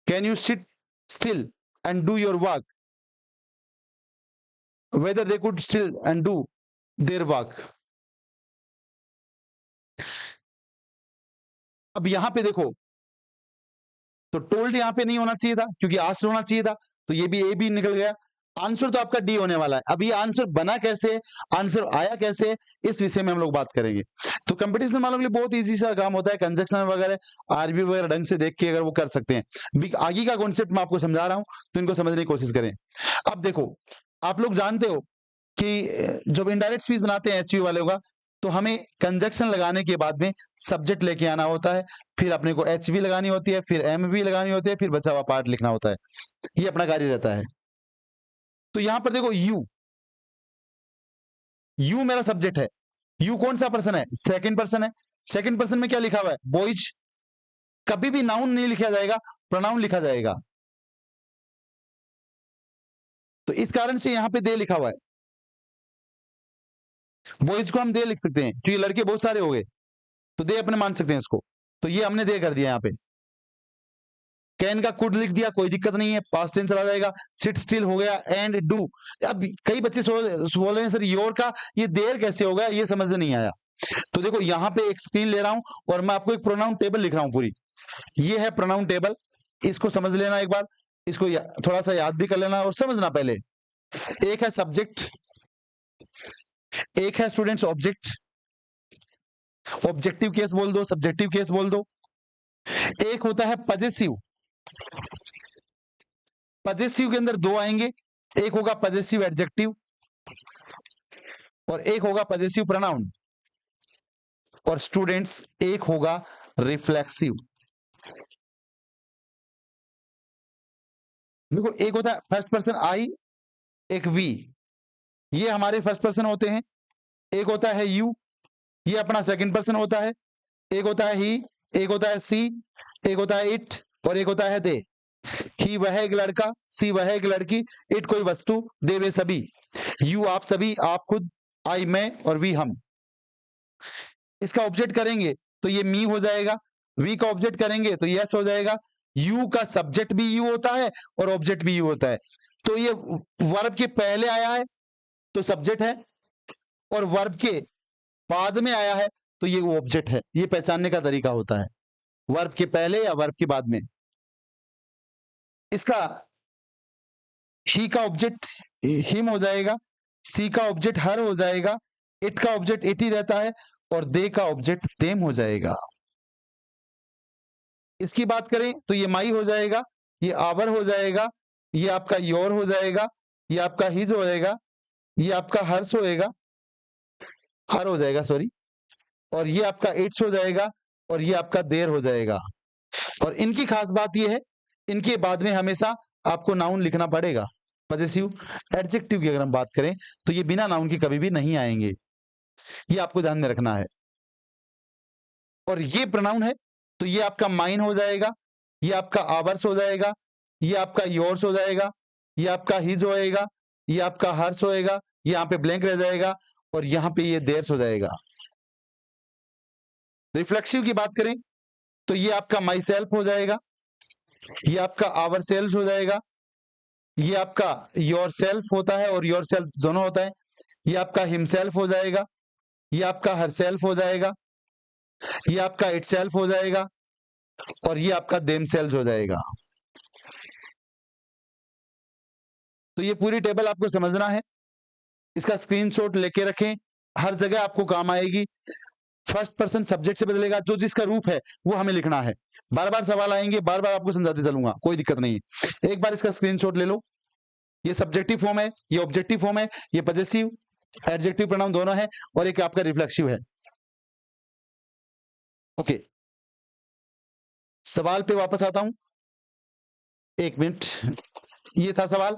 Can you sit still and do your work, whether they could still and do their work। अब यहां पे देखो, तो टोल्ड यहां पे नहीं होना चाहिए था, क्योंकि आस्क्ड होना चाहिए था, तो ये भी ए भी निकल गया। आंसर तो आपका डी होने वाला है। अब ये आंसर बना कैसे, आंसर आया कैसे, इस विषय में हम लोग बात करेंगे। तो कंपटीशन वालों के लिए बहुत इजी सा काम होता है, कंजक्शन वगैरह आरबी वगैरह ढंग से देख के अगर वो कर सकते हैं। आगे का कॉन्सेप्ट मैं आपको समझा रहा हूं, तो इनको समझने की कोशिश करें। अब देखो, आप लोग जानते हो कि जब इनडायरेक्ट स्पीच बनाते हैं एचयू वाले का, तो हमें कंजक्शन लगाने के बाद में सब्जेक्ट लेके आना होता है, फिर अपने को एच भी लगानी होती है, फिर एम भी लगानी होती है, फिर बचा हुआ पार्ट लिखना होता है। ये अपना कार्य रहता है। तो यहां पर देखो, यू मेरा सब्जेक्ट है। यू कौन सा पर्सन है? सेकंड पर्सन है। सेकंड पर्सन में क्या लिखा हुआ है? बॉयज। कभी भी नाउन नहीं लिखा जाएगा, प्रोनाउन लिखा जाएगा। तो इस कारण से यहां पे दे लिखा हुआ है। बॉयज को हम दे लिख सकते हैं, क्योंकि लड़के बहुत सारे हो गए, तो दे अपने मान सकते हैं इसको। तो ये हमने दे कर दिया। यहाँ पे कैन का कुड लिख दिया, कोई दिक्कत नहीं है, पास्ट टेंस चला जाएगा। सिट स्टिल हो गया, एंड डू। अब कई बच्चे बोल रहे हैं सर योर का ये देर कैसे होगा, ये समझ नहीं आया। तो देखो, यहाँ पे एक स्क्रीन ले रहा हूं और मैं आपको एक प्रोनाउन टेबल लिख रहा हूं पूरी। ये है प्रोनाउन टेबल, इसको समझ लेना एक बार, इसको थोड़ा सा याद भी कर लेना और समझना पहले। एक है सब्जेक्ट, एक है स्टूडेंट्स ऑब्जेक्ट। ऑब्जेक्टिव केस बोल दो, सब्जेक्टिव केस बोल दो। एक होता है पजेसिव। पजेसिव के अंदर दो आएंगे, एक होगा पजेसिव एडजेक्टिव और एक होगा पजेसिव प्रोनाउन। और स्टूडेंट्स, एक होगा रिफ्लेक्सिव। देखो, एक होता है फर्स्ट पर्सन आई, एक वी, ये हमारे फर्स्ट पर्सन होते हैं। एक होता है यू, ये अपना सेकंड पर्सन होता है। एक होता है ही, एक होता है सी, एक होता है इट और एक होता है दे। ही वह एक लड़का, सी वह एक लड़की, इट कोई वस्तु, दे वे सभी। यू आप सभी, आप खुद, आई मैं और वी हम। इसका ऑब्जेक्ट करेंगे तो ये मी हो जाएगा, वी का ऑब्जेक्ट करेंगे तो यस हो जाएगा। यू का सब्जेक्ट भी यू होता है और ऑब्जेक्ट भी यू होता है। तो ये वर्ब के पहले आया है तो सब्जेक्ट है, और वर्ब के बाद में आया है तो ये ऑब्जेक्ट है। ये पहचानने का तरीका होता है, वर्ब के पहले या वर्ब के बाद में। इसका ही का ऑब्जेक्ट हिम हो जाएगा, सी का ऑब्जेक्ट हर हो जाएगा, इट का ऑब्जेक्ट इट ही रहता है और दे का ऑब्जेक्ट देम हो जाएगा। इसकी बात करें तो ये माई हो जाएगा, ये आवर हो जाएगा, ये आपका योर हो जाएगा, ये आपका हिज हो जाएगा, ये आपका हर्ष होएगा, हर हो जाएगा सॉरी, और ये आपका इट्स हो जाएगा और ये आपका देर हो जाएगा। और इनकी खास बात ये है, इनके बाद में हमेशा आपको नाउन लिखना पड़ेगा। पजेसिव एडजेक्टिव की अगर हम बात करें तो ये बिना नाउन के कभी भी नहीं आएंगे, ये आपको ध्यान में रखना है। और ये प्रोनाउन है तो ये आपका माइन हो जाएगा, ये आपका आवर्स हो जाएगा, ये आपका योर्स हो जाएगा, ये आपका हिज होएगा, ये आपका हर्ष होएगा, यहाँ पे ब्लैंक रह जाएगा और यहाँ पे ये देयर्स हो जाएगा। रिफ्लेक्सिव की बात करें तो ये आपका माई सेल्फ हो जाएगा, ये आपका आवर सेल्फ हो जाएगा, ये आपका योर सेल्फ होता है और योर सेल्फ दोनों होता है, ये आपका हिमसेल्फ हो जाएगा, ये आपका हर सेल्फ हो जाएगा, ये आपका इट सेल्फ हो जाएगा और ये आपका देम सेल्फ हो जाएगा। तो ये पूरी टेबल आपको समझना है, इसका स्क्रीनशॉट लेके रखें, हर जगह आपको काम आएगी। फर्स्ट पर्सन सब्जेक्ट से बदलेगा, जो जिसका रूप है वो हमें लिखना है। बार बार सवाल आएंगे, बार बार आपको समझाते चलूंगा, कोई दिक्कत नहीं है। एक बार इसका स्क्रीनशॉट ले लो। ये सब्जेक्टिव फॉर्म है, ये ऑब्जेक्टिव फॉर्म है, ये पजेसिव एडजेक्टिव प्रोनाउन दोनों है और एक आपका रिफ्लेक्सिव है। ओके, सवाल पे वापस आता हूं, एक मिनट। ये था सवाल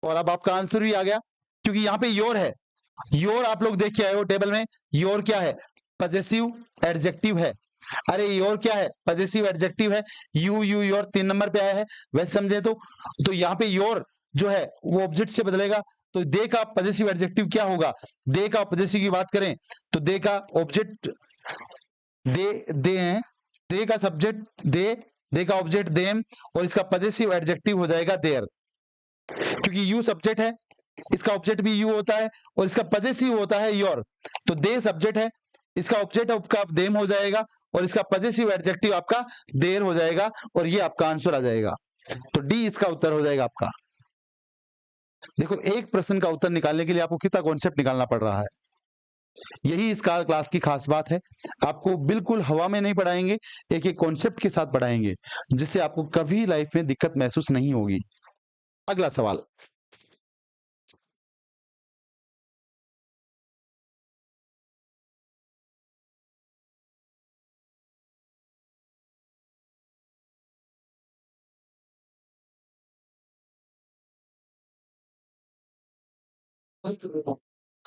और अब आपका आंसर भी आ गया, क्योंकि यहां पे योर है। योर आप लोग देख के आए हो टेबल में, योर क्या है? पजेसिव एडजेक्टिव है। अरे योर क्या है? पजेसिव एडजेक्टिव है। यू यू योर 3 नंबर पे आया है, वैसे समझे तो यहाँ पे योर जो है वो ऑब्जेक्ट से बदलेगा। तो दे का पजेसिव एडजेक्टिव क्या होगा? दे का पजेसिव की बात करें तो दे का ऑब्जेक्ट दे हैं, दे का सब्जेक्ट दे का ऑब्जेक्ट देम और इसका पजेसिव एडजेक्टिव हो जाएगा देयर। क्योंकि यू सब्जेक्ट है, इसका ऑब्जेक्ट भी यू होता है और इसका पजेसिव होता है योर। तो दे सब्जेक्ट है, इसका ऑब्जेक्ट आपका देम हो जाएगा और इसका पजेसिव एडजेक्टिव आपका देर हो जाएगा और ये आपका आंसर आ जाएगा। तो डी इसका उत्तर हो जाएगा आपका। देखो, एक प्रश्न का उत्तर निकालने के लिए आपको कितना कॉन्सेप्ट निकालना पड़ रहा है। यही इस क्लास की खास बात है। आपको बिल्कुल हवा में नहीं पढ़ाएंगे, एक एक कॉन्सेप्ट के साथ पढ़ाएंगे, जिससे आपको कभी लाइफ में दिक्कत महसूस नहीं होगी। अगला सवाल,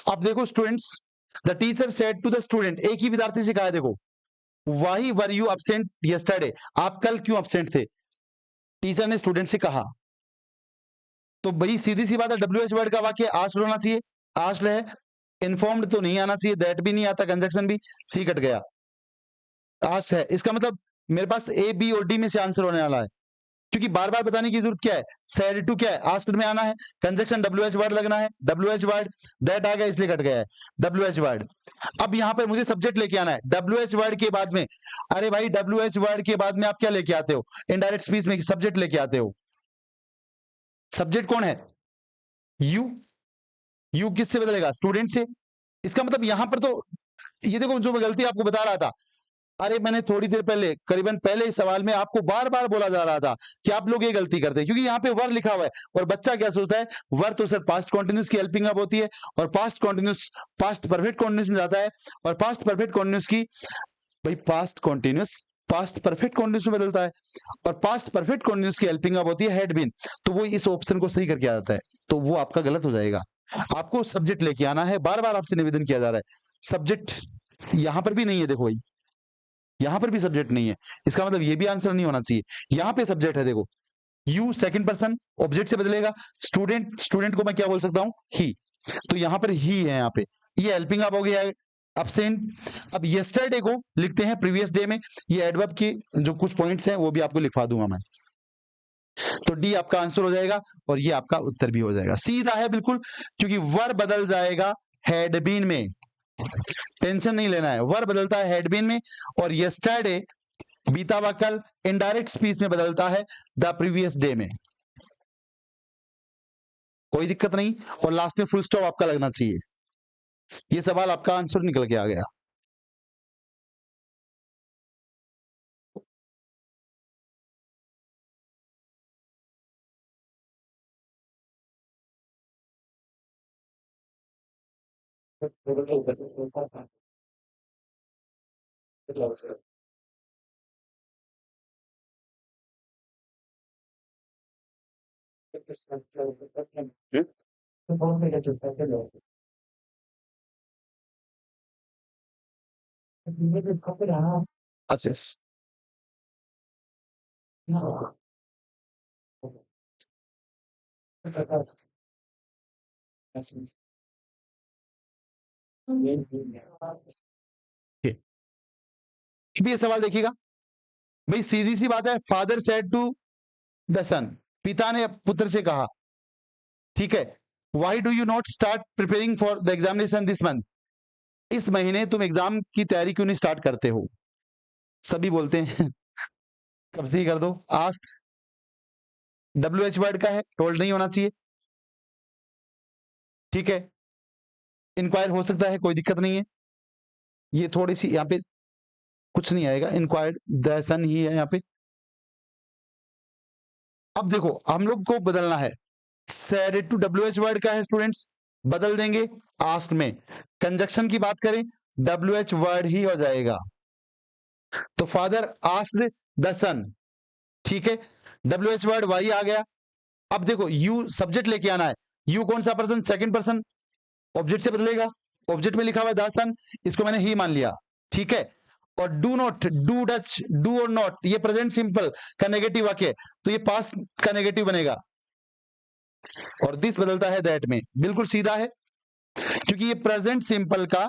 अब देखो students, the teacher said to the student, एक ही विद्यार्थी से कहा है, देखो, why were you absent yesterday, आप कल क्यों अब्सेंट थे? टीचर ने स्टूडेंट से कहा। तो भाई सीधी सी बात है, डब्ल्यू एच वर्ड का वाक्य आस्क्ड होना चाहिए, आस्क्ड है। इन्फॉर्म्ड तो नहीं आना चाहिए, दैट भी नहीं आता, कंजक्शन भी, सी कट गया, आस्क्ड है। इसका मतलब मेरे पास ए बी और डी में से आंसर होने वाला है, क्योंकि बार बार बताने की जरूरत क्या है? सेड टू क्या है? आस्क्ड में आना है, कंजक्शन डब्ल्यू एच वर्ड लगना है, डब्ल्यू एच वर्ड, दैट आ गया इसलिए कट गया है, डब्ल्यू एच वर्ड। अब यहां पर मुझे सब्जेक्ट लेके आना है, डब्ल्यू एच वर्ड के बाद में। अरे भाई, डब्ल्यू एच वर्ड के बाद में आप क्या लेके आते हो? इनडायरेक्ट स्पीच में सब्जेक्ट लेके आते हो। सब्जेक्ट कौन है? यू। यू किससे बदलेगा? स्टूडेंट से। इसका मतलब यहां पर तो ये देखो, जो मैं गलती आपको बता रहा था, अरे मैंने थोड़ी देर पहले, करीबन पहले इस सवाल में आपको बार बार बोला जा रहा था कि आप लोग ये गलती करते हैं, क्योंकि यहाँ पे वर लिखा हुआ है और बच्चा क्या सोचता है, वर तो सर पास्ट कॉन्टिन्यूस की हेल्पिंग अप होती है और past continuous past perfect continuous में जाता है और पास्ट परफेक्ट कॉन्टिन्यूस की, भाई past continuous past perfect continuous में बदलता है और पास्ट परफेक्ट कॉन्टिन्यूस की हेल्पिंग अप होती है हैड बीन। तो वो इस ऑप्शन को सही करके आ जाता है, तो वो आपका गलत हो जाएगा। आपको सब्जेक्ट लेके आना है, बार बार आपसे निवेदन किया जा रहा है। सब्जेक्ट यहां पर भी नहीं है, देखो भाई, यहां पर भी सब्जेक्ट नहीं है, इसका मतलब ये भी आंसर नहीं होना चाहिए। यहां पे सब्जेक्ट है, देखो, यू सेकंड पर्सन ऑब्जेक्ट से बदलेगा, स्टूडेंट, स्टूडेंट को मैं क्या बोल सकता हूं? ही। तो यहां पर ही है, यहां पे ये हेल्पिंग अप हो गया है, अब्सेंट। अब यस्टरडे को लिखते हैं प्रीवियस डे में, ये एडवर्ब की जो कुछ पॉइंट्स हैं वो भी आपको लिखवा दूंगा मैं। तो डी आपका आंसर हो जाएगा और ये आपका उत्तर भी हो जाएगा, सीधा है बिल्कुल, क्योंकि वर बदल जाएगा हैड बीन में, टेंशन नहीं लेना है। वर बदलता है हैड बीन में और यस्टरडे बीता हुआ कल इनडायरेक्ट स्पीच में बदलता है द प्रीवियस डे में। कोई दिक्कत नहीं, और लास्ट में फुल स्टॉप आपका लगना चाहिए। ये सवाल आपका आंसर निकल के आ गया। अच्छा, भी ये सवाल देखिएगा भाई, सीधी सी बात है, फादर सेड टू द सन, पिता ने पुत्र से कहा, ठीक है, why do you not start preparing for the examination this month, इस महीने तुम एग्जाम की तैयारी क्यों नहीं स्टार्ट करते हो? सभी बोलते हैं कब से ही कर दो। आस्क WH वर्ड का है, टोल्ड नहीं होना चाहिए, ठीक है, इंक्वायर हो सकता है, कोई दिक्कत नहीं है, ये थोड़ी सी यहाँ पे कुछ नहीं आएगा, इंक्वायर्ड द सन ही है यहाँ पे। अब देखो हम लोग को बदलना है, सेड टू WH वर्ड का है स्टूडेंट्स, बदल देंगे आस्क में। कंजक्शन की बात करें WH वर्ड ही हो जाएगा, तो फादर आस्क्ड द सन, ठीक है, WH वर्ड वाई आ गया। अब देखो यू सब्जेक्ट लेके आना है, यू कौन सा पर्सन, सेकंड पर्सन, ऑब्जेक्ट से बदलेगा, ऑब्जेक्ट में लिखा हुआ है द सन, इसको मैंने ही मान लिया, ठीक है। और do not, do Dutch, do और नॉट, ये प्रेजेंट सिंपल का नेगेटिव वाक्य है, तो ये पास्ट का नेगेटिव बनेगा, और दिस बदलता है दैट में, बिल्कुल सीधा है, क्योंकि ये प्रेजेंट सिंपल का,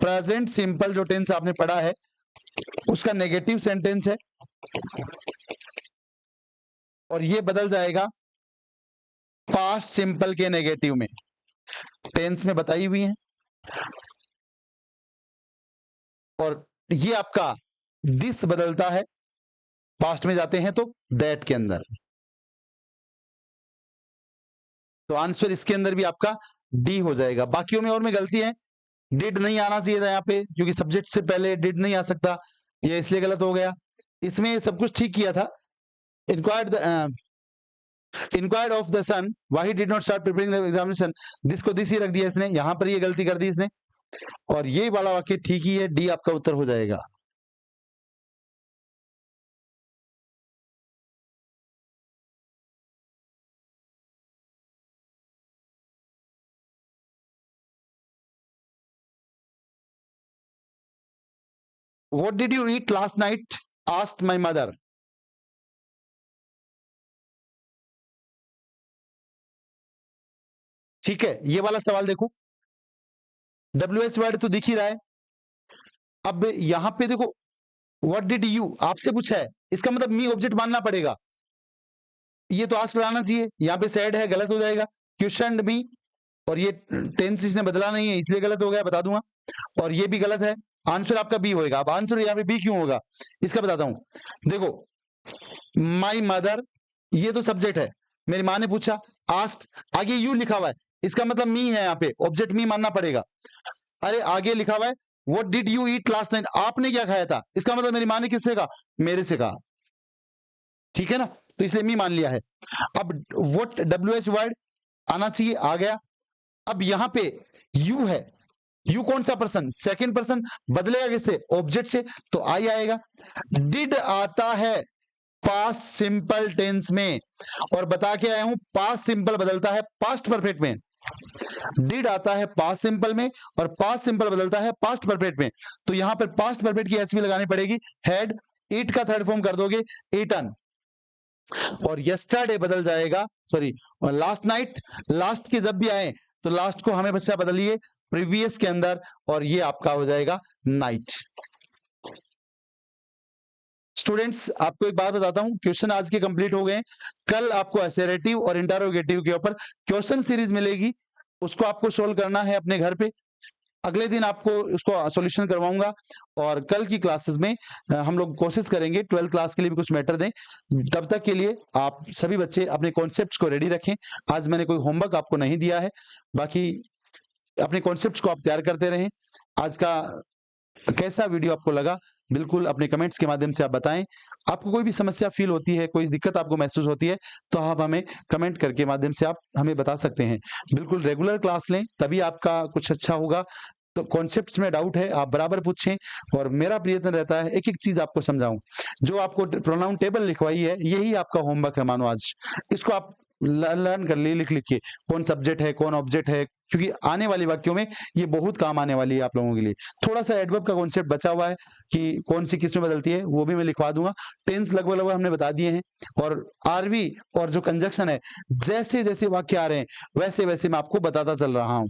प्रेजेंट सिंपल जो टेंस आपने पढ़ा है उसका नेगेटिव सेंटेंस है, और ये बदल जाएगा पास्ट सिंपल के नेगेटिव में, टेंस में बताई हुई है। और ये आपका दिस बदलता है, पास्ट में जाते हैं तो दैट के अंदर, तो आंसर इसके अंदर भी आपका डी हो जाएगा। बाकियों में और में गलती है, डिड नहीं आना चाहिए था यहाँ पे, क्योंकि सब्जेक्ट से पहले डिड नहीं आ सकता, ये इसलिए गलत हो गया। इसमें सब कुछ ठीक किया था, inquired of the son why did not start preparing the examination, this को दिस ही रख दिया इसने, यहां पर ये गलती कर दी इसने, और ये वाला वाक्य ठीक ही है, डी आपका उत्तर हो जाएगा। What did you eat last night? asked my mother. ठीक है, ये वाला सवाल देखो, WH वर्ड तो दिख ही रहा है। अब यहां पे देखो, व्हाट डिड यू आपसे पूछा है, इसका मतलब मी ऑब्जेक्ट मानना पड़ेगा, ये तो आस्क लाना चाहिए, यहाँ पे सैड है, गलत हो जाएगा, क्वेश्चन मी, और ये टेंस इसने बदला नहीं है इसलिए गलत हो गया, बता दूंगा, और ये भी गलत है, आंसर आपका बी होएगा। अब आंसर यहाँ पे बी क्यों होगा इसका बताता हूं, देखो माई मदर, ये तो सब्जेक्ट है, मेरी माँ ने पूछा, आस्क्ड, आगे यू लिखा हुआ है, इसका मतलब मी है, यहाँ पे ऑब्जेक्ट मी मानना पड़ेगा। अरे आगे लिखा हुआ है what did you eat last night, आपने क्या खाया था, इसका मतलब मेरी माँ ने किससे कहा, मेरे से कहा, ठीक है ना, तो इसलिए मी मान लिया है। अब व्हाट WH वर्ड आना चाहिए, आ गया। अब यहां पे यू है, यू कौन सा पर्सन, सेकंड पर्सन, बदलेगा किससे, ऑब्जेक्ट से, तो आई आएगा। डिड आता है पास्ट सिंपल टेंस में, और बता के आया हूं पास्ट सिंपल बदलता है पास्ट परफेक्ट में, डिड आता है पास्ट सिंपल में और पास्ट सिंपल बदलता है पास्ट परफेक्ट में, तो यहां पर पास्ट परफेक्ट की एचपी लगानी पड़ेगी, हैड, ईट का थर्ड फॉर्म कर दोगे ईटन, और यस्टरडे बदल जाएगा, सॉरी, और लास्ट नाइट, लास्ट के जब भी आए तो लास्ट को हमें बच्चा बदलिए प्रीवियस के अंदर, और ये आपका हो जाएगा नाइट। स्टूडेंट्स आपको एक बात बताता हूं, क्वेश्चन आज के कंप्लीट हो गए, कल आपको असर्टिव और इंटरोगेटिव के ऊपर क्वेश्चन सीरीज मिलेगी, उसको आपको सोल्व करना है अपने घर पे, अगले दिन आपको उसको सॉल्यूशन करवाऊंगा, और कल की क्लासेस में हम लोग कोशिश करेंगे 12th क्लास के लिए भी कुछ मैटर दें। तब तक के लिए आप सभी बच्चे अपने कॉन्सेप्ट्स को रेडी रखें, आज मैंने कोई होमवर्क आपको नहीं दिया है, बाकी अपने कॉन्सेप्ट्स को आप तैयार करते रहें। आज का कैसा वीडियो आपको लगा बिल्कुल अपने कमेंट्स के माध्यम से आप बताएं, आपको कोई भी समस्या फील होती है, कोई दिक्कत आपको महसूस होती है, तो आप हमें कमेंट करके माध्यम से आप हमें बता सकते हैं। बिल्कुल रेगुलर क्लास लें, तभी आपका कुछ अच्छा होगा। तो कॉन्सेप्ट्स में डाउट है आप बराबर पूछें, और मेरा प्रयत्न रहता है एक एक चीज आपको समझाऊं। जो आपको प्रोनाउन टेबल लिखवाई है यही आपका होमवर्क है, मानो आज इसको आप लर्न कर ली लिख लिख के, कौन सब्जेक्ट है कौन ऑब्जेक्ट है, क्योंकि आने वाली वाक्यों में ये बहुत काम आने वाली है आप लोगों के लिए। थोड़ा सा एडवर्ब का कॉन्सेप्ट बचा हुआ है कि कौन सी किस में बदलती है, वो भी मैं लिखवा दूंगा। टेंस लगभग लगभग हमने बता दिए हैं, और आरवी और जो कंजक्शन है, जैसे जैसे वाक्य आ रहे हैं वैसे वैसे मैं आपको बताता चल रहा हूँ।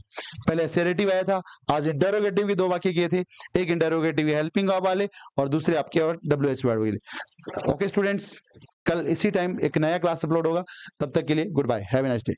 पहले असेरेटिव आया था, आज इंटरोगेटिव के 2 वाक्य किए थे, एक इंटरोगेटिव हेल्पिंग वर्ब वाले और दूसरे आपके और WH वर्ड वाले। ओके स्टूडेंट्स, कल इसी टाइम एक नया क्लास अपलोड होगा, तब तक के लिए good bye, have a nice day.